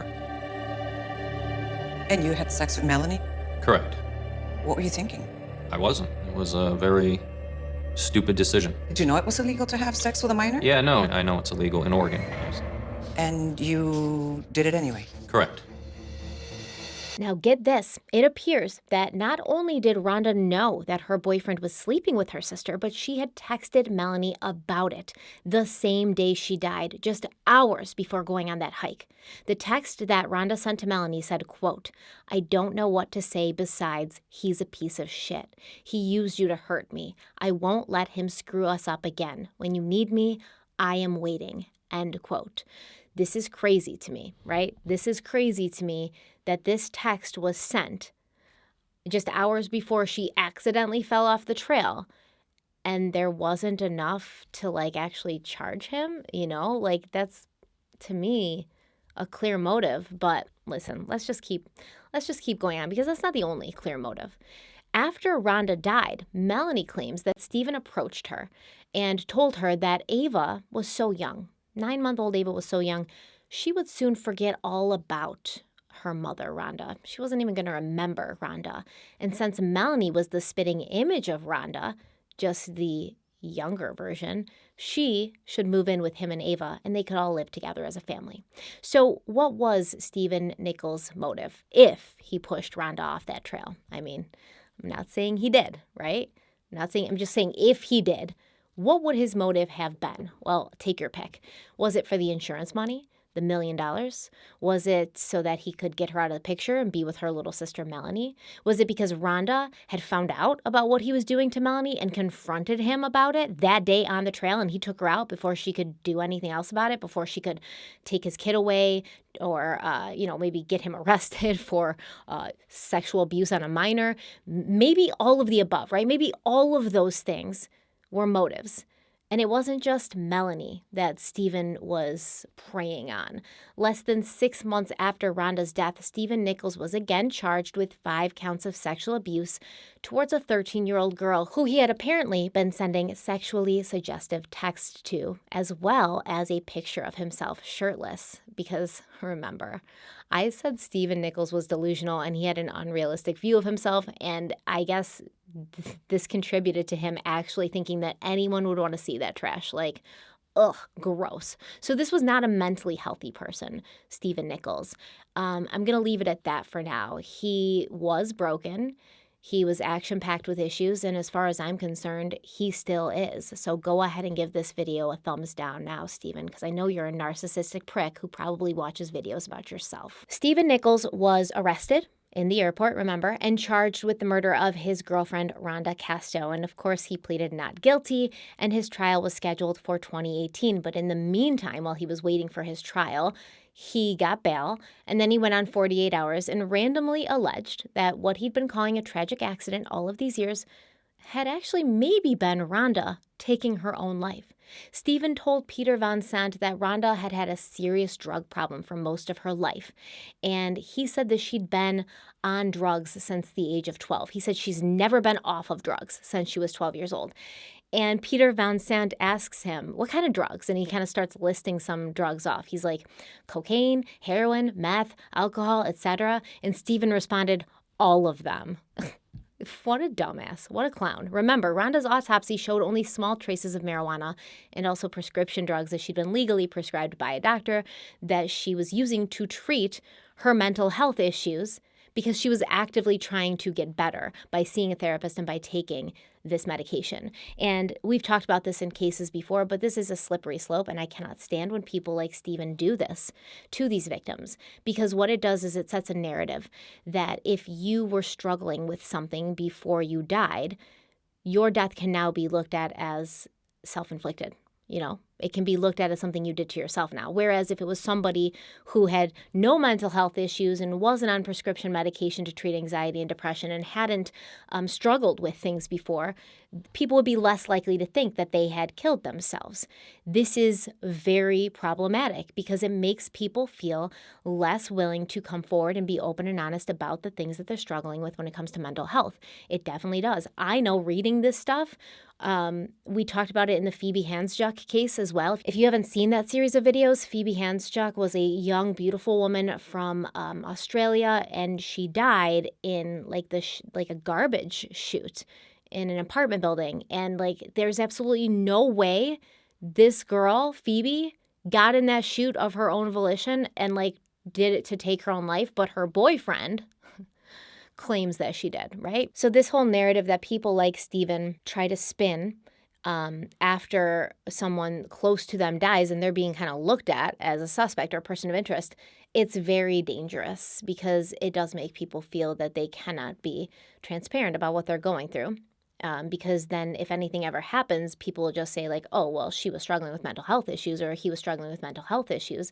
And you had sex with Melanie? Correct. What were you thinking? I wasn't. It was a very stupid decision. Did you know it was illegal to have sex with a minor? Yeah, no, I know it's illegal in Oregon. And you did it anyway? Correct. Now get this, it appears that not only did Rhonda know that her boyfriend was sleeping with her sister, but she had texted Melanie about it the same day she died, just hours before going on that hike. The text that Rhonda sent to Melanie said, quote, "I don't know what to say besides he's a piece of shit. He used you to hurt me. I won't let him screw us up again. When you need me, I am waiting," end quote. This is crazy to me, right? This is crazy to me that this text was sent just hours before she accidentally fell off the trail. And there wasn't enough to like actually charge him, like that's to me a clear motive. But listen, let's just keep going on because that's not the only clear motive. After Rhonda died, Melanie claims that Stephen approached her and told her that Ava was so young. 9-month-old Ava was so young, she would soon forget all about her mother, Rhonda. She wasn't even going to remember Rhonda. And since Melanie was the spitting image of Rhonda, just the younger version, she should move in with him and Ava, and they could all live together as a family. So what was Stephen Nichols' motive if he pushed Rhonda off that trail? I mean, I'm not saying he did, right? I'm just saying if he did, what would his motive have been? Well, take your pick. Was it for the insurance money? The $1 million? Was it so that he could get her out of the picture and be with her little sister Melanie? Was it because Rhonda had found out about what he was doing to Melanie and confronted him about it that day on the trail, and he took her out before she could do anything else about it, before she could take his kid away or, maybe get him arrested for sexual abuse on a minor? Maybe all of the above, right? Maybe all of those things were motives. And it wasn't just Melanie that Stephen was preying on. Less than 6 months after Rhonda's death, Stephen Nichols was again charged with 5 counts of sexual abuse towards a 13-year-old girl who he had apparently been sending sexually suggestive texts to, as well as a picture of himself shirtless. Because remember, I said Stephen Nichols was delusional and he had an unrealistic view of himself, and I guess this contributed to him actually thinking that anyone would want to see that trash. Like, ugh, gross. So this was not a mentally healthy person, Stephen Nichols. I'm going to leave it at that for now. He was broken. He was action-packed with issues, and as far as I'm concerned, he still is. So go ahead and give this video a thumbs down now, Stephen, because I know you're a narcissistic prick who probably watches videos about yourself. Stephen Nichols was arrested in the airport, remember, and charged with the murder of his girlfriend, Rhonda Casto. And of course, he pleaded not guilty, and his trial was scheduled for 2018. But in the meantime, while he was waiting for his trial, he got bail, and then he went on 48 hours and randomly alleged that what he'd been calling a tragic accident all of these years had actually maybe been Rhonda taking her own life. Stephen told Peter Van Sant that Rhonda had had a serious drug problem for most of her life, and he said that she'd been on drugs since the age of 12. He said she's never been off of drugs since she was 12 years old. And Peter Van Sant asks him, what kind of drugs? And he kind of starts listing some drugs off. He's like, cocaine, heroin, meth, alcohol, etc. And Stephen responded, all of them. What a dumbass. What a clown. Remember, Rhonda's autopsy showed only small traces of marijuana and also prescription drugs that she'd been legally prescribed by a doctor that she was using to treat her mental health issues because she was actively trying to get better by seeing a therapist and by taking this medication. And we've talked about this in cases before, but this is a slippery slope, and I cannot stand when people like Stephen do this to these victims, because what it does is it sets a narrative that if you were struggling with something before you died, your death can now be looked at as self-inflicted. It can be looked at as something you did to yourself now. Whereas if it was somebody who had no mental health issues and wasn't on prescription medication to treat anxiety and depression and hadn't struggled with things before, people would be less likely to think that they had killed themselves. This is very problematic because it makes people feel less willing to come forward and be open and honest about the things that they're struggling with when it comes to mental health. It definitely does. I know reading this stuff, we talked about it in the Phoebe Hansjuk case as well. If you haven't seen that series of videos, Phoebe Hansjuk was a young, beautiful woman from Australia, and she died in like a garbage chute in an apartment building. And there's absolutely no way this girl, Phoebe, got in that chute of her own volition and did it to take her own life, but her boyfriend claims that she did, right? So this whole narrative that people like Stephen try to spin after someone close to them dies and they're being kind of looked at as a suspect or a person of interest, it's very dangerous because it does make people feel that they cannot be transparent about what they're going through. because then if anything ever happens, people will just say like, oh, well, she was struggling with mental health issues or he was struggling with mental health issues.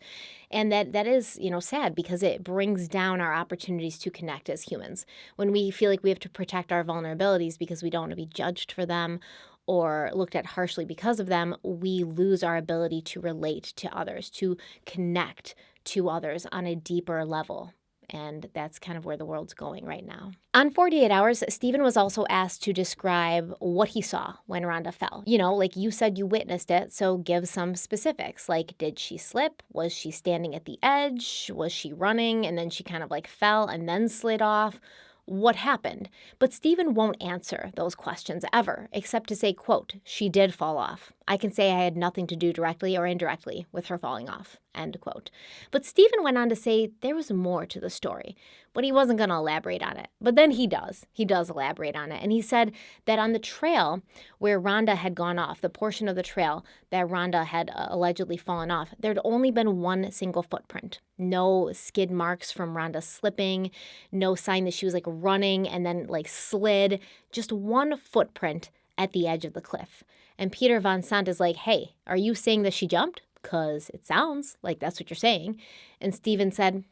And that is, sad because it brings down our opportunities to connect as humans. When we feel like we have to protect our vulnerabilities because we don't want to be judged for them or looked at harshly because of them, we lose our ability to relate to others, to connect to others on a deeper level. And that's kind of where the world's going right now. On 48 Hours, Stephen was also asked to describe what he saw when Rhonda fell. Like you said you witnessed it, so give some specifics. Like, did she slip? Was she standing at the edge? Was she running and then she kind of like fell and then slid off? What happened? But Stephen won't answer those questions ever, except to say, quote, she did fall off. I can say I had nothing to do directly or indirectly with her falling off, end quote. But Stephen went on to say there was more to the story, but he wasn't going to elaborate on it. But then he does. He does elaborate on it. And he said that on the trail where Rhonda had gone off, the portion of the trail that Rhonda had allegedly fallen off, there'd only been one single footprint. No skid marks from Rhonda slipping, no sign that she was like running and then like slid, just one footprint at the edge of the cliff. And Peter Van Sant is like, hey, are you saying that she jumped? Because it sounds like that's what you're saying. And Stephen said,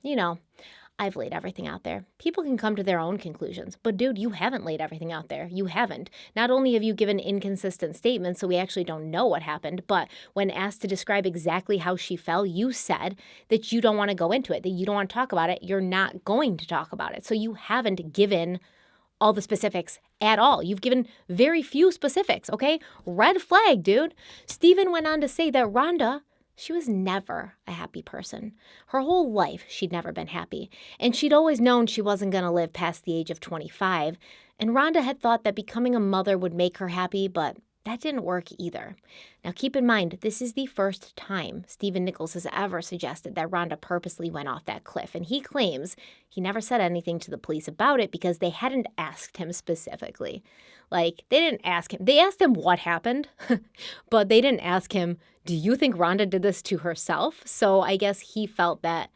I've laid everything out there. People can come to their own conclusions. But dude, you haven't laid everything out there. You haven't. Not only have you given inconsistent statements, so we actually don't know what happened, but when asked to describe exactly how she fell, you said that you don't want to go into it, that you don't want to talk about it. You're not going to talk about it. So you haven't given all the specifics at all. You've given very few specifics, okay? Red flag, dude. Stephen went on to say that Rhonda, she was never a happy person. Her whole life, she'd never been happy. And she'd always known she wasn't going to live past the age of 25. And Rhonda had thought that becoming a mother would make her happy, but that didn't work either. Now keep in mind, this is the first time Stephen Nichols has ever suggested that Rhonda purposely went off that cliff. And he claims he never said anything to the police about it because they hadn't asked him specifically. Like, they didn't ask him. They asked him what happened, but they didn't ask him, do you think Rhonda did this to herself? So I guess he felt that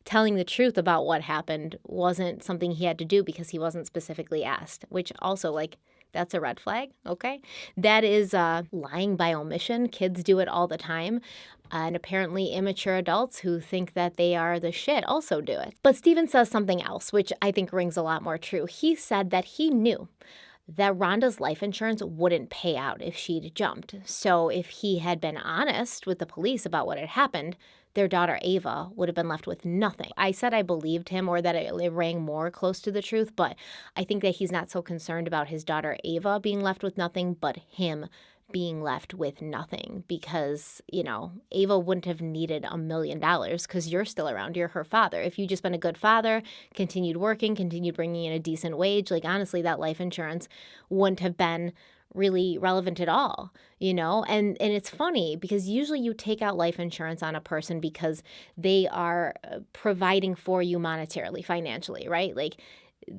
telling the truth about what happened wasn't something he had to do because he wasn't specifically asked, which also, like, that's a red flag, okay? That is lying by omission. Kids do it all the time. And apparently immature adults who think that they are the shit also do it. But Stephen says something else, which I think rings a lot more true. He said that he knew that Rhonda's life insurance wouldn't pay out if she'd jumped. So if he had been honest with the police about what had happened, their daughter Ava would have been left with nothing. I said I believed him or that it rang more close to the truth, but I think that he's not so concerned about his daughter Ava being left with nothing, but him being left with nothing because, Ava wouldn't have needed $1 million because you're still around. You're her father. If you'd just been a good father, continued working, continued bringing in a decent wage, like honestly, that life insurance wouldn't have been really relevant at all, and it's funny because usually you take out life insurance on a person because they are providing for you monetarily, financially, right? Like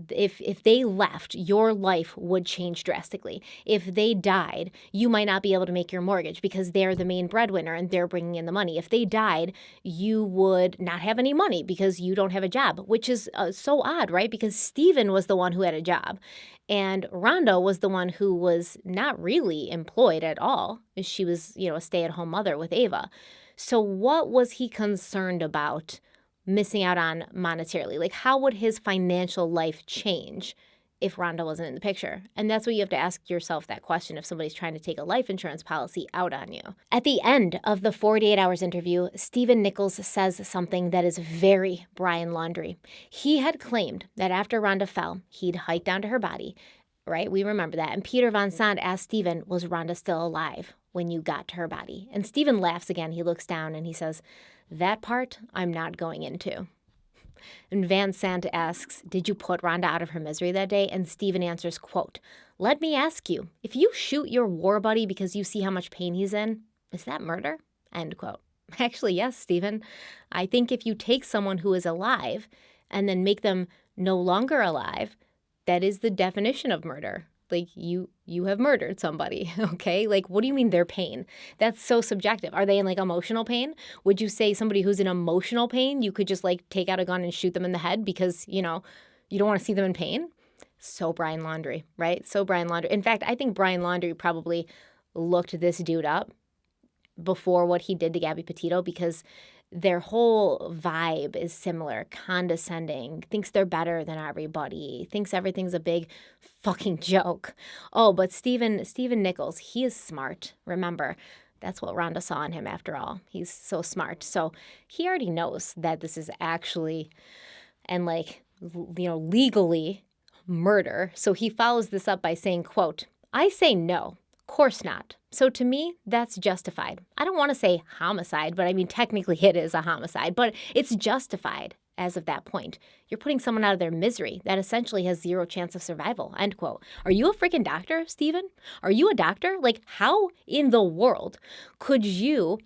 if they left, your life would change drastically. If they died, you might not be able to make your mortgage because they're the main breadwinner and they're bringing in the money. If they died, you would not have any money because you don't have a job, which is so odd, right? Because Stephen was the one who had a job and Rhonda was the one who was not really employed at all. She was, a stay-at-home mother with Ava. So what was he concerned about missing out on monetarily? Like, how would his financial life change if Rhonda wasn't in the picture? And that's what you have to ask yourself that question if somebody's trying to take a life insurance policy out on you. At the end of the 48 Hours interview, Stephen Nichols says something that is very Brian Laundrie. He had claimed that after Rhonda fell, he'd hiked down to her body, right? We remember that. And Peter Van Sant asked Stephen, was Rhonda still alive when you got to her body? And Stephen laughs again. He looks down and he says, that part I'm not going into. And Van Sant asks, did you put Rhonda out of her misery that day? And Stephen answers, quote, let me ask you, if you shoot your war buddy because you see how much pain he's in, is that murder? End quote. Actually, yes, Stephen. I think if you take someone who is alive and then make them no longer alive, that is the definition of murder. Like, you have murdered somebody, okay? Like, what do you mean their pain? That's so subjective. Are they in, like, emotional pain? Would you say somebody who's in emotional pain, you could just, like, take out a gun and shoot them in the head because, you don't want to see them in pain? So Brian Laundrie, right? So Brian Laundrie. In fact, I think Brian Laundrie probably looked this dude up before what he did to Gabby Petito because their whole vibe is similar, condescending, thinks they're better than everybody, thinks everything's a big fucking joke. Oh, but Stephen Nichols, he is smart. Remember, that's what Rhonda saw in him after all. He's so smart. So he already knows that this is actually, and legally murder. So he follows this up by saying, quote, "I say no. Course not. So to me, that's justified. I don't want to say homicide, but I mean, technically it is a homicide, but it's justified as of that point. You're putting someone out of their misery that essentially has zero chance of survival," end quote. Are you a freaking doctor, Stephen? Are you a doctor? Like, how in the world could you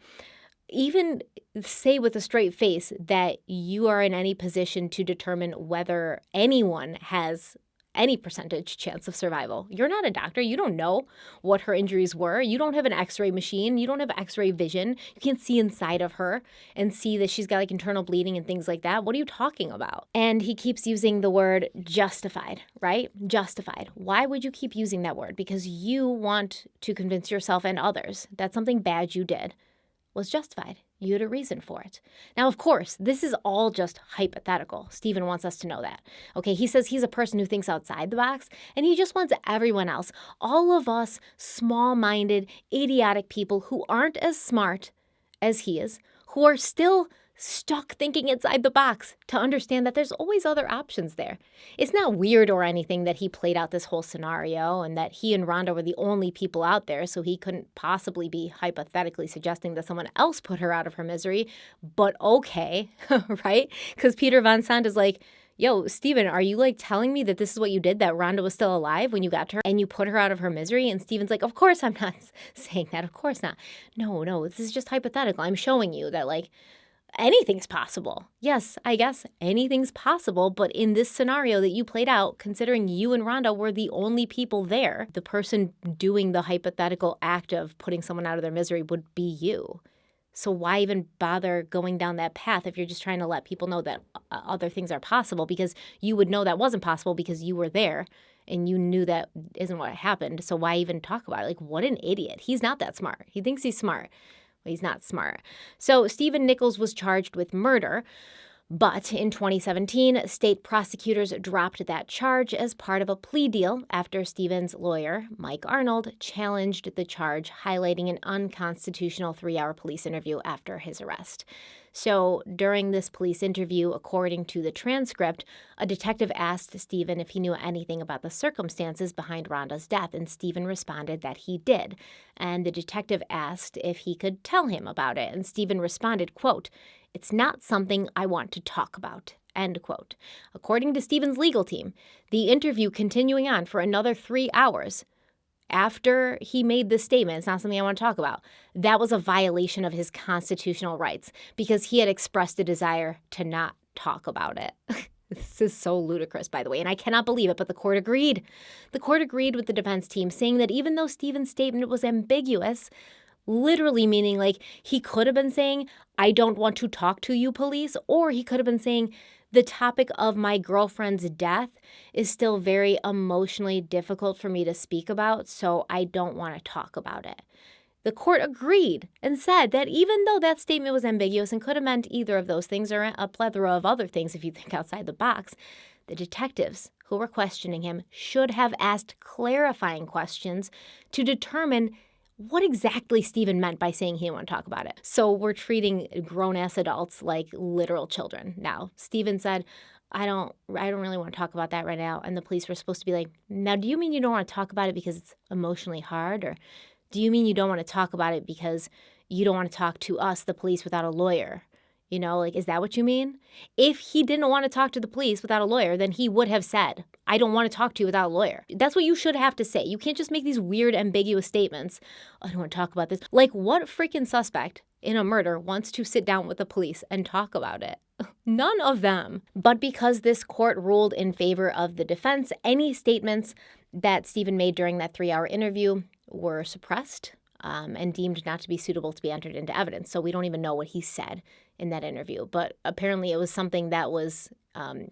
even say with a straight face that you are in any position to determine whether anyone has any percentage chance of survival? You're not a doctor. You don't know what her injuries were. You don't have an x-ray machine. You don't have x-ray vision. You can't see inside of her and see that she's got like internal bleeding and things like that. What are you talking about? And he keeps using the word justified, right? Justified. Why would you keep using that word? Because you want to convince yourself and others that something bad you did was justified. You had a reason for it. Now, of course, this is all just hypothetical. Stephen wants us to know that. Okay, he says he's a person who thinks outside the box, and he just wants everyone else, all of us small-minded, idiotic people who aren't as smart as he is, who are still stuck thinking inside the box, to understand that there's always other options there. It's not weird or anything that he played out this whole scenario and that he and Rhonda were the only people out there, so he couldn't possibly be hypothetically suggesting that someone else put her out of her misery. But okay, right? Because Peter Van Sant is like, yo, Stephen, are you like telling me that this is what you did, that Rhonda was still alive when you got to her and you put her out of her misery? And Stephen's like, of course I'm not saying that. Of course not. No, this is just hypothetical. I'm showing you that like, anything's possible. Yes, I guess anything's possible, but in this scenario that you played out, considering you and Rhonda were the only people there, the person doing the hypothetical act of putting someone out of their misery would be you. So why even bother going down that path if you're just trying to let people know that other things are possible? Because you would know that wasn't possible because you were there and you knew that isn't what happened. So why even talk about it? Like, what an idiot. He's not that smart. He thinks he's smart. He's not smart. So Stephen Nichols was charged with murder, but in 2017, state prosecutors dropped that charge as part of a plea deal after Stephen's lawyer, Mike Arnold, challenged the charge, highlighting an unconstitutional 3-hour police interview after his arrest. So during this police interview, according to the transcript, a detective asked Stephen if he knew anything about the circumstances behind Rhonda's death, and Stephen responded that he did. And the detective asked if he could tell him about it, and Stephen responded, quote, "It's not something I want to talk about," end quote. According to Stephen's legal team, the interview continuing on for another 3 hours after he made this statement, "It's not something I want to talk about," that was a violation of his constitutional rights because he had expressed a desire to not talk about it. This is so ludicrous, by the way, and I cannot believe it, but the court agreed. The court agreed with the defense team, saying that even though Stephen's statement was ambiguous, literally meaning like he could have been saying, "I don't want to talk to you, police," or he could have been saying, "The topic of my girlfriend's death is still very emotionally difficult for me to speak about, so I don't want to talk about it." The court agreed and said that even though that statement was ambiguous and could have meant either of those things or a plethora of other things if you think outside the box, the detectives who were questioning him should have asked clarifying questions to determine what exactly Stephen meant by saying he didn't want to talk about it. So we're treating grown-ass adults like literal children now. Stephen said, I don't really want to talk about that right now. And the police were supposed to be like, "Now, do you mean you don't want to talk about it because it's emotionally hard? Or do you mean you don't want to talk about it because you don't want to talk to us, the police, without a lawyer? You know, like, is that what you mean?" If he didn't want to talk to the police without a lawyer, then he would have said, "I don't want to talk to you without a lawyer." That's what you should have to say. You can't just make these weird, ambiguous statements. "I don't want to talk about this." Like, what freaking suspect in a murder wants to sit down with the police and talk about it? None of them. But because this court ruled in favor of the defense, any statements that Stephen made during that 3-hour interview were suppressed and deemed not to be suitable to be entered into evidence. So we don't even know what he said in that interview, but apparently it was something that was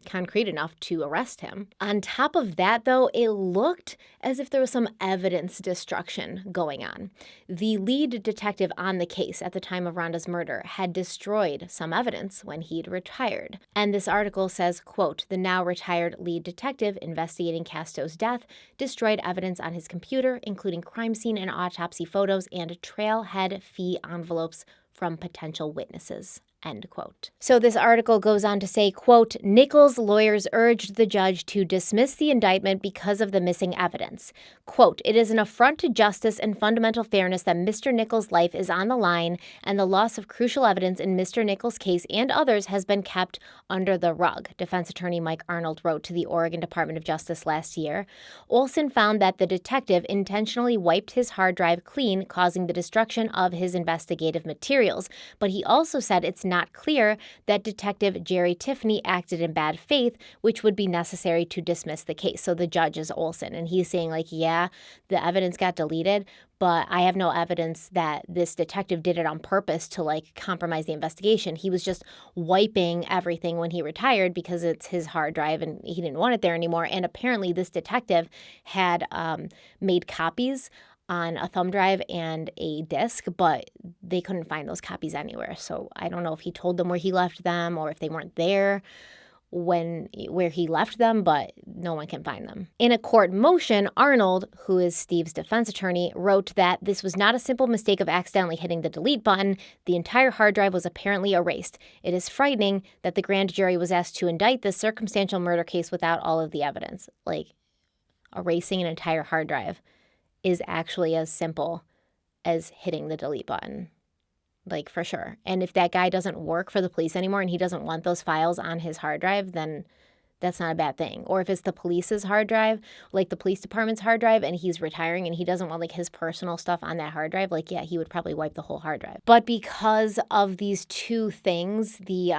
concrete enough to arrest him. On top of that, though, it looked as if there was some evidence destruction going on. The lead detective on the case at the time of Rhonda's murder had destroyed some evidence when he'd retired. And this article says, quote, "The now retired lead detective investigating Casto's death destroyed evidence on his computer, including crime scene and autopsy photos and trailhead fee envelopes from potential witnesses." End quote. So this article goes on to say, quote, "Nichols' lawyers urged the judge to dismiss the indictment because of the missing evidence. Quote, "It is an affront to justice and fundamental fairness that Mr. Nichols' life is on the line, and the loss of crucial evidence in Mr. Nichols' case and others has been kept under the rug," defense attorney Mike Arnold wrote to the Oregon Department of Justice last year. Olson found that the detective intentionally wiped his hard drive clean, causing the destruction of his investigative materials. But he also said it's not clear that Detective Jerry Tiffany acted in bad faith, which would be necessary to dismiss the case. So the judge is Olson, and he's saying, like, yeah, the evidence got deleted, but I have no evidence that this detective did it on purpose to, like, compromise the investigation. He was just wiping everything when he retired because it's his hard drive and he didn't want it there anymore. And apparently this detective had made copies on a thumb drive and a disk, but they couldn't find those copies anywhere. So I don't know if he told them where he left them or if they weren't there where he left them, but no one can find them. In a court motion, Arnold, who is Steve's defense attorney, wrote that this was not a simple mistake of accidentally hitting the delete button. The entire hard drive was apparently erased. It is frightening that the grand jury was asked to indict this circumstantial murder case without all of the evidence. Like, erasing an entire hard drive is actually as simple as hitting the delete button, like, for sure. And if that guy doesn't work for the police anymore and he doesn't want those files on his hard drive, then that's not a bad thing. Or if it's the police's hard drive, like the police department's hard drive, and he's retiring and he doesn't want, like, his personal stuff on that hard drive, like, yeah, he would probably wipe the whole hard drive. But because of these two things, the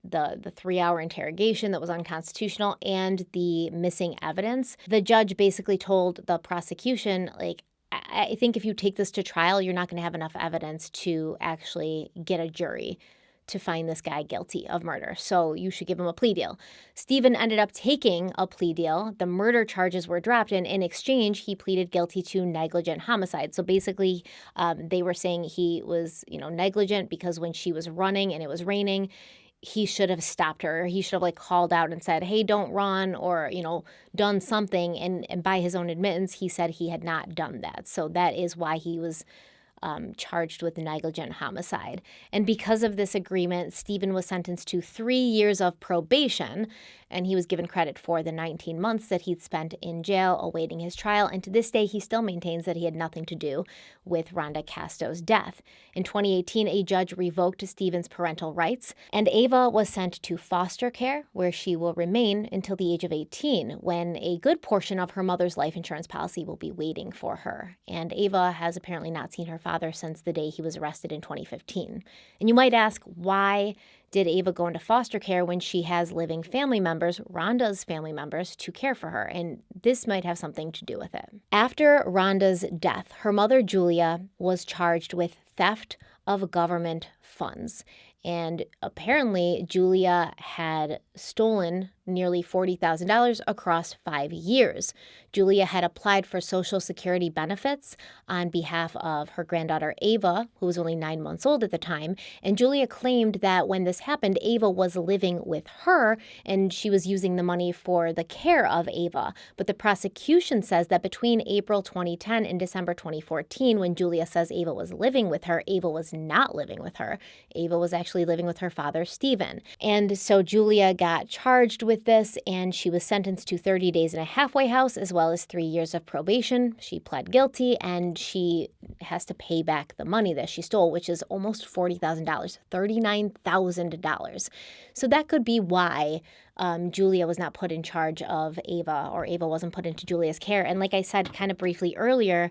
3-hour interrogation that was unconstitutional and the missing evidence, the judge basically told the prosecution, like, I think if you take this to trial, you're not going to have enough evidence to actually get a jury to find this guy guilty of murder. So you should give him a plea deal. Stephen ended up taking a plea deal. The murder charges were dropped, and in exchange, he pleaded guilty to negligent homicide. So basically, they were saying he was, negligent because when she was running and it was raining, he should have stopped her. He should have, like, called out and said, "Hey, don't run," or, done something. And by his own admittance, he said he had not done that. So that is why he was charged with negligent homicide. And because of this agreement, Stephen was sentenced to 3 years of probation, and he was given credit for the 19 months that he'd spent in jail awaiting his trial. And to this day, he still maintains that he had nothing to do with Rhonda Casto's death. In 2018, a judge revoked Stephen's parental rights, and Ava was sent to foster care, where she will remain until the age of 18, when a good portion of her mother's life insurance policy will be waiting for her. And Ava has apparently not seen her father since the day he was arrested in 2015. And you might ask, why did Ava go into foster care when she has living family members, Rhonda's family members, to care for her? And this might have something to do with it. After Rhonda's death, her mother, Julia, was charged with theft of government funds. And apparently, Julia had stolen nearly $40,000 across 5 years. Julia had applied for Social Security benefits on behalf of her granddaughter, Ava, who was only 9 months old at the time. And Julia claimed that when this happened, Ava was living with her and she was using the money for the care of Ava. But the prosecution says that between April 2010 and December 2014, when Julia says Ava was living with her, Ava was not living with her. Ava was actually living with her father, Stephen. And so Julia got charged with this, and she was sentenced to 30 days in a halfway house as well as 3 years of probation. She pled guilty, and she has to pay back the money that she stole, which is almost $40,000, $39,000. So that could be why Julia was not put in charge of Ava, or Ava wasn't put into Julia's care. And like I said kind of briefly earlier,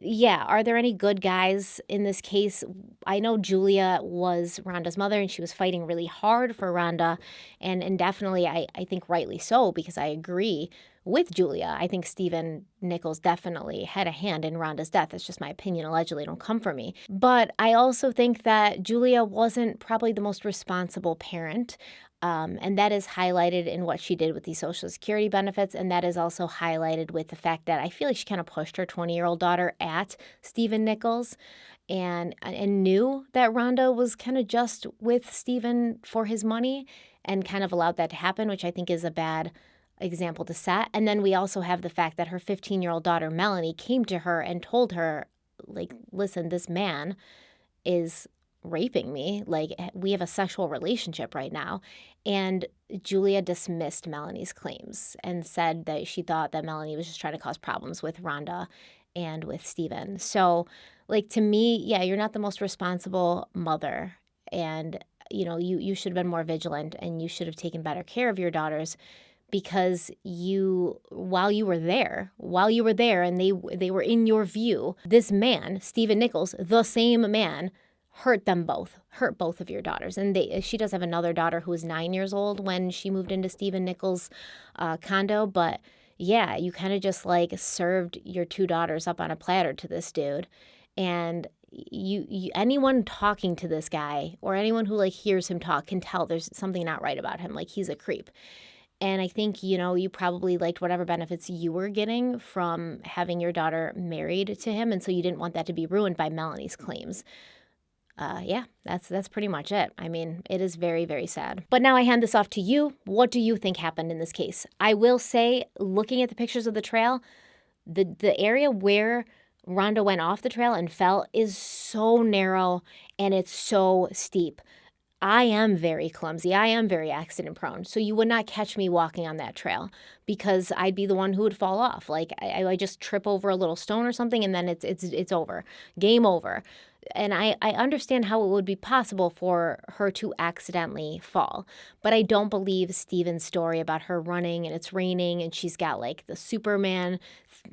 yeah, are there any good guys in this case? I know Julia was Rhonda's mother, and she was fighting really hard for Rhonda, and definitely I think rightly so, because I agree with Julia. I think Stephen Nichols definitely had a hand in Rhonda's death. That's just my opinion. Allegedly, don't come for me. But I also think that Julia wasn't probably the most responsible parent. And that is highlighted in what she did with the Social Security benefits. And that is also highlighted with the fact that I feel like she kind of pushed her 20-year-old daughter at Stephen Nichols and knew that Rhonda was kind of just with Stephen for his money and kind of allowed that to happen, which I think is a bad example to set. And then we also have the fact that her 15-year-old daughter, Melanie, came to her and told her, like, listen, this man is raping me. Like, we have a sexual relationship right now. And Julia dismissed Melanie's claims and said that she thought that Melanie was just trying to cause problems with Rhonda and with Stephen. So, like, to me, yeah, you're not the most responsible mother. And, you know, you should have been more vigilant and you should have taken better care of your daughters, because while you were there and they were in your view, this man, Stephen Nichols, the same man, hurt both of your daughters. And she does have another daughter who was 9 years old when she moved into Stephen Nichols' condo. But yeah, you kind of just like served your two daughters up on a platter to this dude. And you anyone talking to this guy or anyone who like hears him talk can tell there's something not right about him. Like, he's a creep. And I think, you know, you probably liked whatever benefits you were getting from having your daughter married to him. And so you didn't want that to be ruined by Melanie's claims. Yeah, that's pretty much it. I mean, it is very, very sad. But now I hand this off to you. What do you think happened in this case? I will say, looking at the pictures of the trail, the area where Rhonda went off the trail and fell is so narrow and it's so steep. I am very clumsy. I am very accident prone. So you would not catch me walking on that trail because I'd be the one who would fall off. Like I just trip over a little stone or something and then it's over. Game over. And I understand how it would be possible for her to accidentally fall. But I don't believe Stephen's story about her running and it's raining and she's got like the Superman,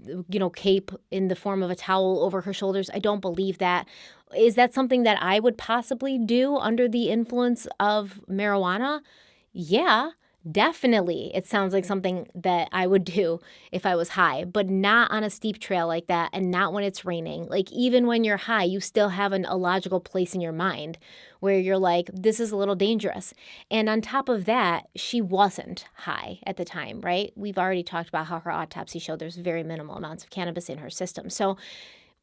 you know, cape in the form of a towel over her shoulders. I don't believe that. Is that something that I would possibly do under the influence of marijuana? Yeah, definitely. It sounds like something that I would do if I was high, but not on a steep trail like that and not when it's raining. Like, even when you're high, you still have a logical place in your mind where you're like, this is a little dangerous. And on top of that, she wasn't high at the time, right? We've already talked about how her autopsy showed there's very minimal amounts of cannabis in her system. So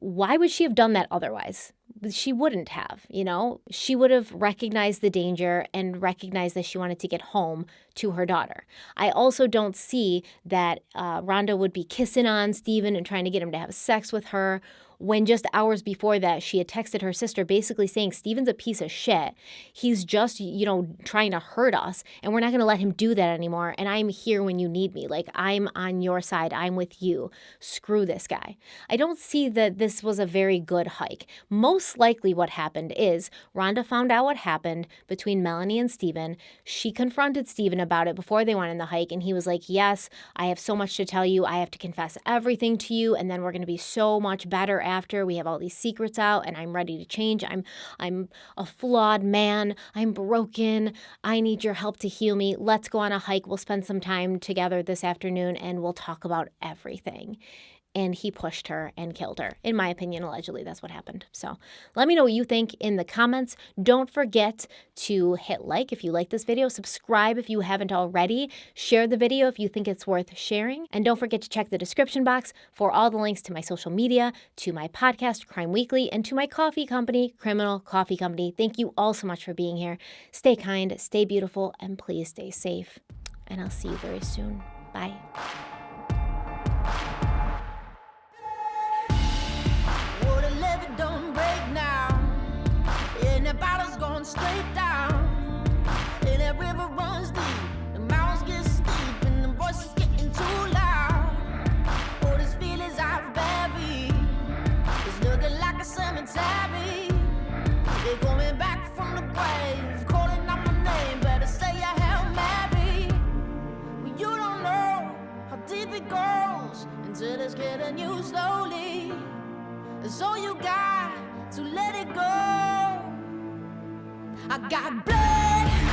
why would she have done that otherwise? She wouldn't have, you know? She would have recognized the danger and recognized that she wanted to get home to her daughter. I also don't see that Rhonda would be kissing on Stephen and trying to get him to have sex with her when just hours before that, she had texted her sister basically saying, Stephen's a piece of shit. He's just, you know, trying to hurt us, and we're not going to let him do that anymore, and I'm here when you need me. Like, I'm on your side. I'm with you. Screw this guy. I don't see that this was a very good hike. Most likely what happened is Rhonda found out what happened between Melanie and Stephen. She confronted Stephen about it before they went on the hike, and he was like, yes, I have so much to tell you. I have to confess everything to you, and then we're going to be so much better after. We have all these secrets out and I'm ready to change. I'm a flawed man. I'm broken. I need your help to heal me. Let's go on a hike. We'll spend some time together this afternoon and we'll talk about everything. And he pushed her and killed her. In my opinion, allegedly, that's what happened. So let me know what you think in the comments. Don't forget to hit like if you like this video. Subscribe if you haven't already. Share the video if you think it's worth sharing. And don't forget to check the description box for all the links to my social media, to my podcast, Crime Weekly, and to my coffee company, Criminal Coffee Company. Thank you all so much for being here. Stay kind, stay beautiful, and please stay safe. And I'll see you very soon. Bye. Don't break now, and the bottle's going straight down, and that river runs deep, the mountains get steep, and the voices getting too loud. All these feelings I've buried, it's looking like a cemetery. They're coming back from the grave, calling out my name, better say a Hail Mary. Well, you don't know how deep it goes until it's getting you slowly. So you got to let it go. I got blood